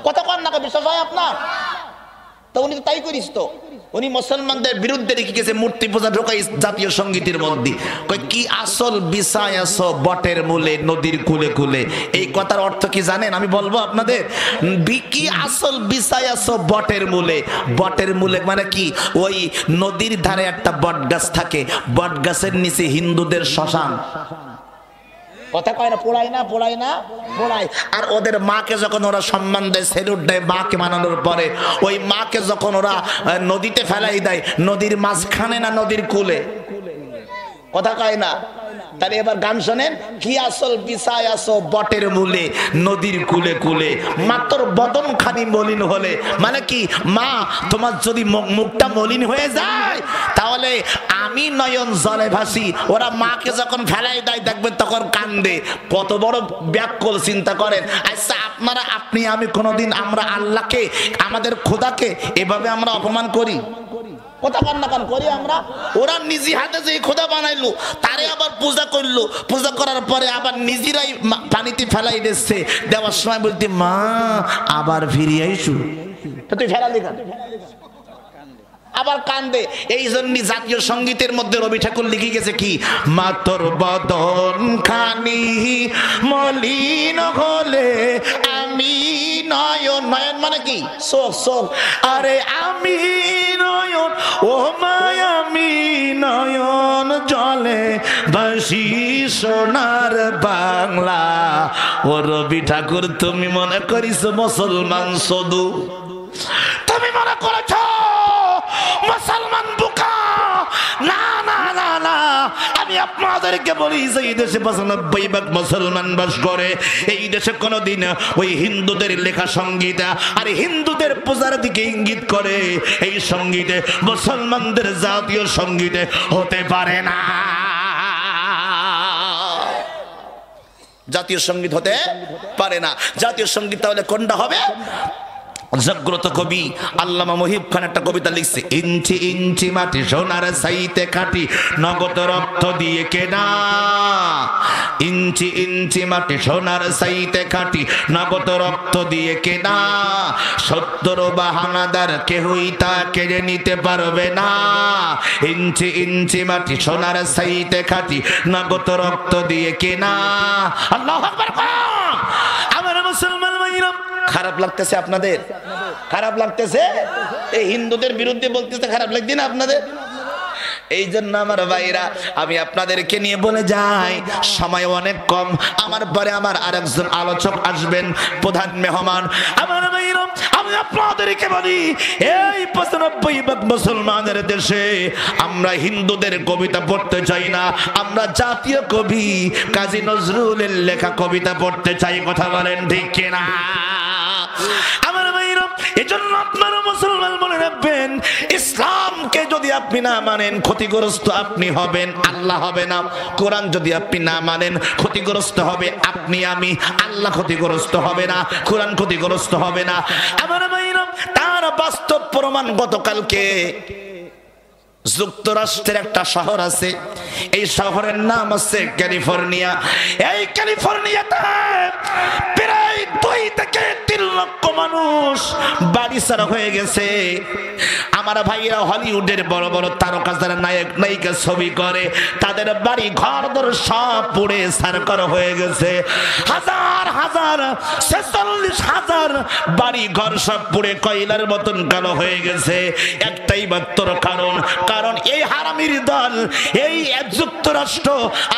কথা কন না, বিশ্বাস হয় আপনার? তো উনি তো তাই করিস। তো উনি মুসলমানদের বিরুদ্ধে রেখে গেছে মূর্তি পূজা ঢোকাই জাতীয় সঙ্গীতের মধ্যে। কি আসল বিষয় আছো বটের মূলে নদীর কুলে কুলে। এই কথার অর্থ কি জানেন? আমি বলবো আপনাদের। কি আসল বিষয় আছো বটের মূলে? বটের মূলে মানে কি? ওই নদীর ধারে একটা বট গাছ থাকে, বট গাছের নিচে হিন্দুদের শ্মশান। কথা কয় না? পোড়ায় না? পোড়ায় না? পোড়ায়। আর ওদের মাকে যখন ওরা সম্মান দেয়, সেলুট দেয় মাকে মানানোর পরে, ওই মাকে যখন ওরা নদীতে ফেলাই দেয়, নদীর মাঝখানে না নদীর কূলে? কথা কয় না? তাহলে এবার গান শোনেন। কি আসল বিষয় আছো বটের মূলে নদীর কুলে কুলে, মাত্র বদন খানি মলিন হলে। মানে কি? মা তোমার যদি মুখটা মলিন হয়ে যায় তাহলে আমি নয়ন জলে ভাসি। ওরা মাকে যখন ফেলাই দেয় দেখবেন তখন কান্দে। কত বড় ব্যাকুল চিন্তা করেন। আচ্ছা, আপনারা আপনি আমি কোনোদিন আমরা আল্লাহকে আমাদের খোদাকে এভাবে আমরা অপমান করি? কথা কান্না কান করি আমরা? ওরা নিজে হাতে যে খোদা বানাইলো তারে আবার পূজা করলো, পূজা করার পরে আবার নিজেরাই পানিতে ফেলাই দিচ্ছে। দেওয়ার সময় বলতে মা আবার ফিরে আইসু, তুই ফেলালি কেন? আবার কান্দে। এই জন্য জাতীয় সঙ্গীতের মধ্যে রবি ঠাকুর লিখে গেছে কি? মাতর বদন খানি মলিন হলে আমি নয়ন। নয়ন মানে কি? চোখ। চোখ। আরে আমি নয়ন, ও মায়া আমি নয়ন জলে ভাসি সোনার বাংলা। ও রবি ঠাকুর, তুমি মনে করিস মুসলমান শুধু? তুমি মনে করেছ মুসলমান বোকা? না না না না, আমি আপনাদেরকে বলি যে এই দেশে ৯৫% মুসলমান বাস করে। এই দেশে কোনোদিন ওই হিন্দুদের লেখা সঙ্গীত আর হিন্দুদের পূজার দিকে ইঙ্গিত করে এই সঙ্গীতে মুসলমানদের জাতীয় সঙ্গীতে হতে পারে না। জাতীয় সঙ্গীত হতে পারে না। জাতীয় সঙ্গীত তাহলে কোনটা হবে? জাগ্রত কবি আল্লামা মুহিব খান একটা কবিতা লিখছে। ইঞ্চি ইঞ্চি মাটি সোনার সাইতে খাটি নগদ রক্ত দিয়ে কেনা। ইঞ্চি ইঞ্চি মাটি সোনার সাইতে খাটি নগদ রক্ত দিয়ে কেনা। ৭০ বাহানাদার কেহই তা কেড়ে নিতে পারবে না। ইঞ্চি ইঞ্চি মাটি সোনার সাইতে খাটি নগদ রক্ত দিয়ে কেনা। আল্লাহু আকবার। আমার মুসলমান ভাইরা, খারাপ লাগতেছে আপনাদের? খারাপ লাগতেছে? এই হিন্দুদের বিরুদ্ধে বলতেছে, খারাপ লাগছে না আপনাদের? এই জন্য আমার ভাইরা, আমি আপনাদেরকে নিয়ে বলে যাই, সময় অনেক কম। আমার পরে আমার আরেকজন আলোচক আসবেন, প্রধান মেহমান। আমার ভাইরা, আমি আপনাদেরকে বলি, এই ৯৫% মুসলমানের দেশে আমরা হিন্দুদের কবিতা পড়তে চাই না, আমরা জাতীয় কবি কাজী নজরুলের লেখা কবিতা পড়তে চাই। কথা বলেন ঠিক কিনা? আমার ভাইরা, এজন্য আপনারা মুসলমান মনে রাখবেন, ইসলামকে যদি আপনি না মানেন ক্ষতিগ্রস্ত আপনি হবেন, আল্লাহ হবে না। কোরআন যদি আপনি না মানেন ক্ষতিগ্রস্ত হবে আপনি, আমি। আল্লাহ ক্ষতিগ্রস্ত হবে না, কোরআন ক্ষতিগ্রস্ত হবে না। আমার ভাইরা, তার বাস্তব প্রমাণ গতকালকে যুক্তরাষ্ট্রের একটা শহর আছে, এই শহরের নাম হচ্ছে ক্যালিফোর্নিয়া। এই ক্যালিফোর্নিয়াতে প্রায় ২ থেকে ৩ লক্ষ মানুষ বাড়ি ছাড়া হয়ে গেছে। আমার ভাইরা হলিউডের বড় বড় তারকা যারা নায়ক নায়িকা ছবি করে, তাদের বাড়ি ঘর দর সব পুড়ে ছারখার হয়ে গেছে। হাজার হাজার ৪৬,০০০ বাড়ি ঘর সব পুড়ে কয়লার মতন কালো হয়ে গেছে। একটাই মাত্র কারণ, কারণ এই হারামির দল, এই যুক্তরাষ্ট্র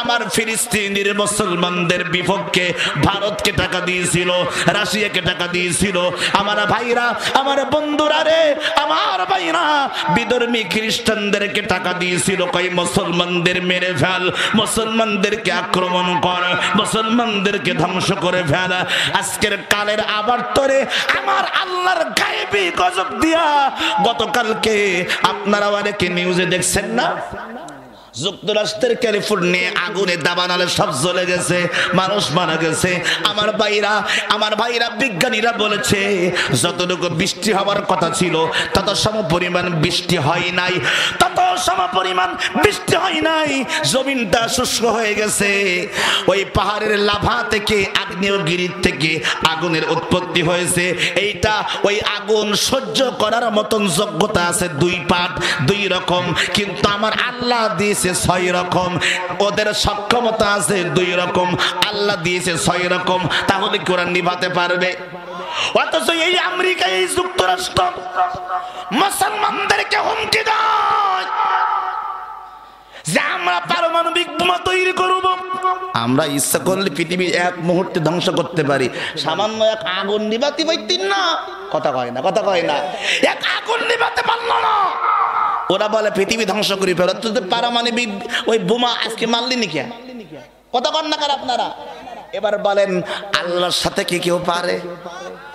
আমার ফিলিস্তিনের মুসলমানদের বিপক্ষে ভারতকে টাকা দিয়েছিল, রাশিয়াকে টাকা দিয়েছিল। আমার ভাইরা, আমার বন্ধুরা রে, আমার ভাইরা বিধর্মী খ্রিস্টানদেরকে টাকা দিয়েছিল, কই মুসলমানদের মেরে ফেল, মুসলমানদেরকে আক্রমণ কর, মুসলমানদেরকে ধ্বংস করে ফেল। আজকের কালের আবার তরে আমার আল্লাহর গায়েবী গজব দিয়া গতকালকে আপনারা অনেকে নিউজে দেখছেন না, যুক্তরাষ্ট্রের ক্যালিফোর্নিয়া আগুনে দাবানলে সব জ্বলে গেছে, মানুষ মারা গেছে। আমার ভাইরা বিজ্ঞানীরা বলেছে যতটুকু বৃষ্টি হওয়ার কথা ছিল তত সম পরিমাণ বৃষ্টি হয় নাই, জমিনটা শুষ্ক হয়ে গেছে। ওই পাহাড়ের লাভা থেকে, আগ্নেয়গিরি থেকে আগুনের উৎপত্তি হয়েছে। এইটা ওই আগুন সহ্য করার মতন যোগ্যতা আছে 2 পার্ট, 2 রকম, কিন্তু আমার আল্লাহ দিয়েছে 6 রকম। ওদের সক্ষমতা আছে 2 রকম, আল্লাহ দিয়েছে 6 রকম। তাহলে কোরআন নিভাতে পারবে? অথচ এই আমেরিকা, এই যুক্তরাষ্ট্র মুসলমানদেরকে হুমকি দেয় যে আমরা পারমাণবিক বোমা তৈরি করব, আমরা ইচ্ছা করলে পৃথিবী এক মুহূর্তে ধ্বংস করতে পারি। সামান্য এক আগুন নিভাতে পারতেন না, কথা কয় না, কথা কয় না, এক আগুন নিভাতে পারল না। ওরা বলে পৃথিবী ধ্বংস করে ফেলো, তো পারমাণবিক ওই বোমা আজকে মারলি নি কেন? কথা কন না কার আপনারা? এবার বলেন আল্লাহর সাথে কি কেউ পারে?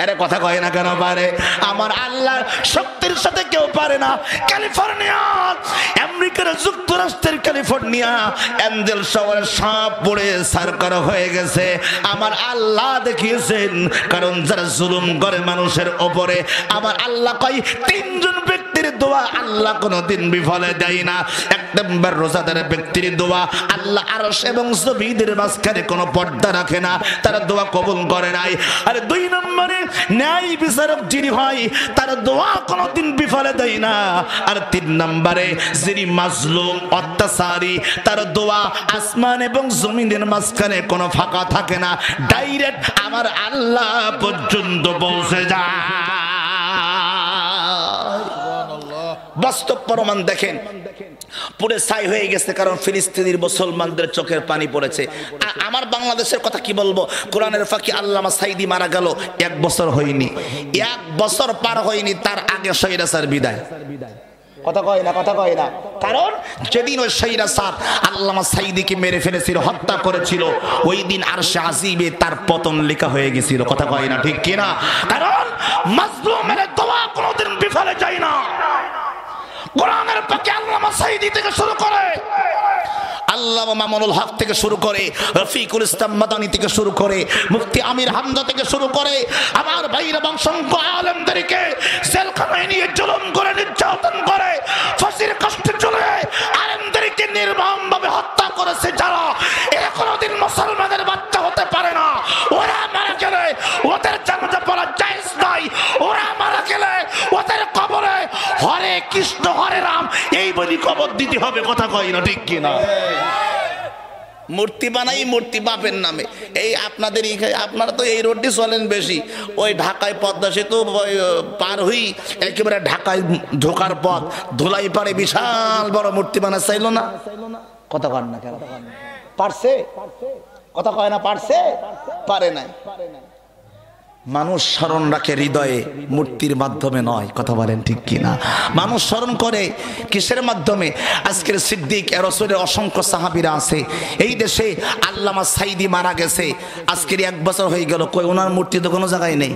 আরে কথা কয় না কেন পারে? আমার আল্লাহর শক্তির সাথে কেউ পারে না। ক্যালিফোর্নিয়া, আমেরিকার যুক্তরাষ্ট্রের ক্যালিফোর্নিয়া অ্যাঞ্জেল শহরে সাপ পড়ে সারকার হয়ে গেছে। আমার আল্লাহ দেখিয়েছেন, কারণ যারা জুলুম করে মানুষের ওপরে, আমার আল্লাহ কয় 3 জন ব্যক্তির দোয়া আল্লাহ কোনোদিন বিফলে দেয় না। 1 নম্বর রোজাদার ব্যক্তির দোয়া, আল্লাহ আরশ এবং জমিনের মাঝখানে কোনো পর্দা রাখে না, তার দোয়া কবুল করে নাই। আর 2 নম্বরে ন্যায় বিচারক যিনি হয় তার দোয়া কোনোদিন বিফলে দেয় না। আর 3 নম্বরে যিনি মাজলুম, অত্যাচারী, তার দোয়া আসমান এবং জমিনের মাঝখানে কোনো ফাঁকা থাকে না, ডাইরেক্ট আমার আল্লাহ পর্যন্ত পৌঁছে যায়। বাস্তব প্রমাণ দেখেন, পুরো ছাই হয়ে গেছে, কারণ ফিলিস্তিনের মুসলমানদের চোখের পানি পড়েছে। আমার বাংলাদেশের কথা কি বলবো? কোরআনের ফাঁকি আল্লামা সাইদি মারা গেল 1 বছর হয়নি, 1 বছর পার হয়নি, তার আগে স্বৈরাচার বিদায়। কথা কয় না, কথা কয় না। কারণ যেদিন ওই স্বৈরাচার আল্লামা সাইদিকে মেরে ফেলেছিল, হত্যা করেছিল, ওই দিন আরশে আজিমে তার পতন লেখা হয়ে গেছিল। কথা কয় না, ঠিক কিনা? কারণ মাজলুমের দোয়া কোনোদিন বিফলে যায় না। কোরআনের পাকে আল্লামা সাইদি থেকে শুরু করে, আল্লামা মামুনুল হক থেকে শুরু করে, রফিকুল ইসলাম মাদানী থেকে শুরু করে, মুফতি আমির হামজা থেকে শুরু করে, আমার ভাইরা এবং অসংখ্য আলেমদেরকে জেলখানায় নিয়ে জুলুম করে, নির্যাতন করে, ফাঁসির কষ্টে চলে আলেমদেরকে নির্মমভাবে হত্যা করেছে যারা, এরা কোনোদিন মুসলমানের বাচ্চা হতে পারে না। ওরা মারা গেলে ওদের জানাজা পড়া জায়েজ নাই, ওরা মারা গেলে ওদের কবরে হরে কৃষ্ণ হরে রাম এই বলি কবর দিতে হবে। কথা কয় না, ঠিক কিনা? মূর্তি বানাই, মূর্তি বাপের নামে। এই আপনাদের আপনারা তো এই রোডটি চলেন বেশি, ওই ঢাকায় পদ্মা সেতু পার হই একেবারে ঢাকায় ঢোকার পথ ধুলাই পারে বিশাল বড় মূর্তি বানা চাইল না। কথা কয় না কেন? পারছে? কথা কয় না, পারছে? পারে নাই। মানুষ স্মরণ রাখে হৃদয়ে, মূর্তির মাধ্যমে নয়। কথা বলেন ঠিক কিনা? মানুষ স্মরণ করে কিসের মাধ্যমে? আজকের সিদ্দিক রাসূলের অসংখ্য সাহাবীরা আছে এই দেশে। আল্লামা সাইদি মারা গেছে, আজকের 1 বছর হয়ে গেল, কই ওনার মূর্তি তো কোনো জায়গায় নেই,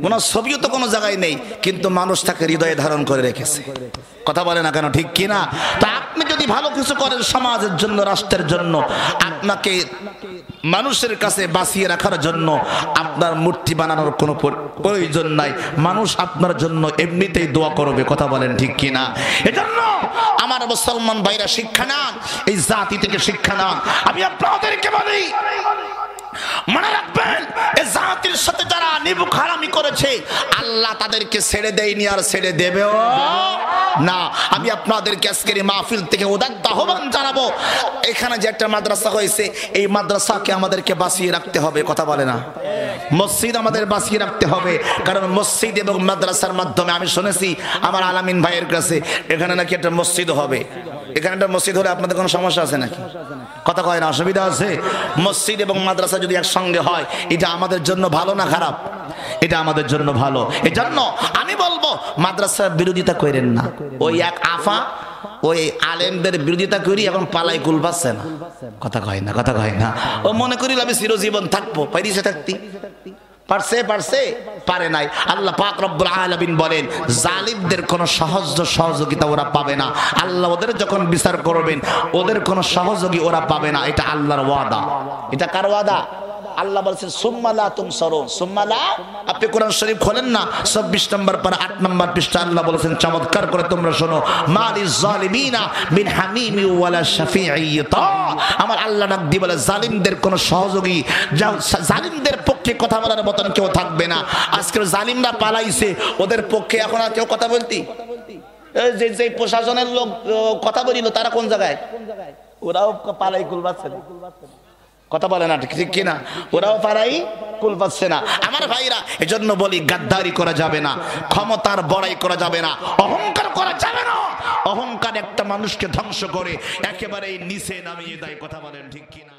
ওনার ছবিও তো কোনো জায়গায় নেই, কিন্তু মানুষ তাকে হৃদয়ে ধারণ করে রেখেছে। কথা বলে না কেন, ঠিক কিনা? তা আপনি যদি ভালো কিছু করেন সমাজের জন্য, রাষ্ট্রের জন্য, আপনাকে মানুষের কাছে বাঁচিয়ে রাখার জন্য আপনার মূর্তি বানানোর কোনো প্রয়োজন নাই। মানুষ আপনার জন্য এমনিতেই দোয়া করবে। কথা বলেন ঠিক কিনা? এজন্য আমার মুসলমান ভাইরা শিক্ষা নেন, এই জাতি থেকে শিক্ষা নেন। আমি আপনাদেরকে বলি, মনে রাখবেন এই জাতির সাথে যারা নিবুক হারামি করেছে আল্লাহ তাদেরকে ছেড়ে দেয়নি আর ছেড়ে দেবেও না। আমি আপনাদেরকে আজকের এই মাহফিল থেকে উদাত্ত আহ্বান জানাবো, এখানে যে একটা মাদ্রাসা হয়েছে এই মাদ্রাসাকে আমাদেরকে বাঁচিয়ে রাখতে হবে। কথা বলে না? মসজিদ আমাদের বাঁচিয়ে রাখতে হবে, কারণ মসজিদ এবং মাদ্রাসার মাধ্যমে আমি শুনেছি আমার আলামিন ভাইয়ের কাছে এখানে নাকি একটা মসজিদ হবে। এখানে একটা মসজিদ হলে আপনাদের কোনো সমস্যা আছে নাকি? কথা কয় না, অসুবিধা আছে? মসজিদ এবং মাদ্রাসা যদি একসঙ্গে হয় এটা আমাদের জন্য ভালো না খারাপ? এটা আমাদের জন্য ভালো। এজন্য আমি বলবো মাদ্রাসার বিরোধিতা করেন না। ওই এক আফা ওই আলেমদের বিরোধিতা করি এখন পালাই কুল পাচ্ছে না। কথা কয় না, কথা কয় না। ও মনে করিল আমি চিরজীবন থাকবো, পাইছে থাকতি পারছে পারে নাই। আল্লাহ পাক রব্বুল আলামিন বলেন জালিমদের কোনো সহযোগিতা ওরা পাবে না। আল্লাহ ওদের যখন বিচার করবেন ওদের কোনো সহযোগী ওরা পাবে না। এটা আল্লাহর ওয়াদা। এটা কার ওয়াদা? আল্লাহ বলেছেন সুম্মা লা তুনসারুন। সুম্মা লা, আপনি কোরআন শরীফ খোলেন না 26 নম্বর পারা 8 নম্বর পৃষ্ঠা আল্লাহ বলেছেন চমৎকার করে তোমরা শোনো, মালিজ জালিমিনা মিন হামিমি ওয়ালা শাফিঈ তা। আমার আল্লাহ ডাক দিয়ে বলে জালিমদের কোনো সহযোগী, জালিমদের পক্ষে কথা বলার মতন কেউ থাকবে না। আজকে জালিমরা পালাইছে, ওদের পক্ষে এখন আর কেউ কথা বলতি? যে যে প্রশাসনের লোক কথা বলিল তারা কোন জায়গায়? ওরাও পালাই কুল পাচ্ছে না। কথা বলে না, ঠিক কিনা? ওরাও পারাই কুল পাচ্ছে না। আমার ভাইরা এজন্য বলি গাদ্দারি করা যাবে না, ক্ষমতার বড়াই করা যাবে না, অহংকার করা যাবে না। অহংকার একটা মানুষকে ধ্বংস করে একেবারে নিচে নামিয়ে দেয়। কথা বলেন ঠিক কিনা?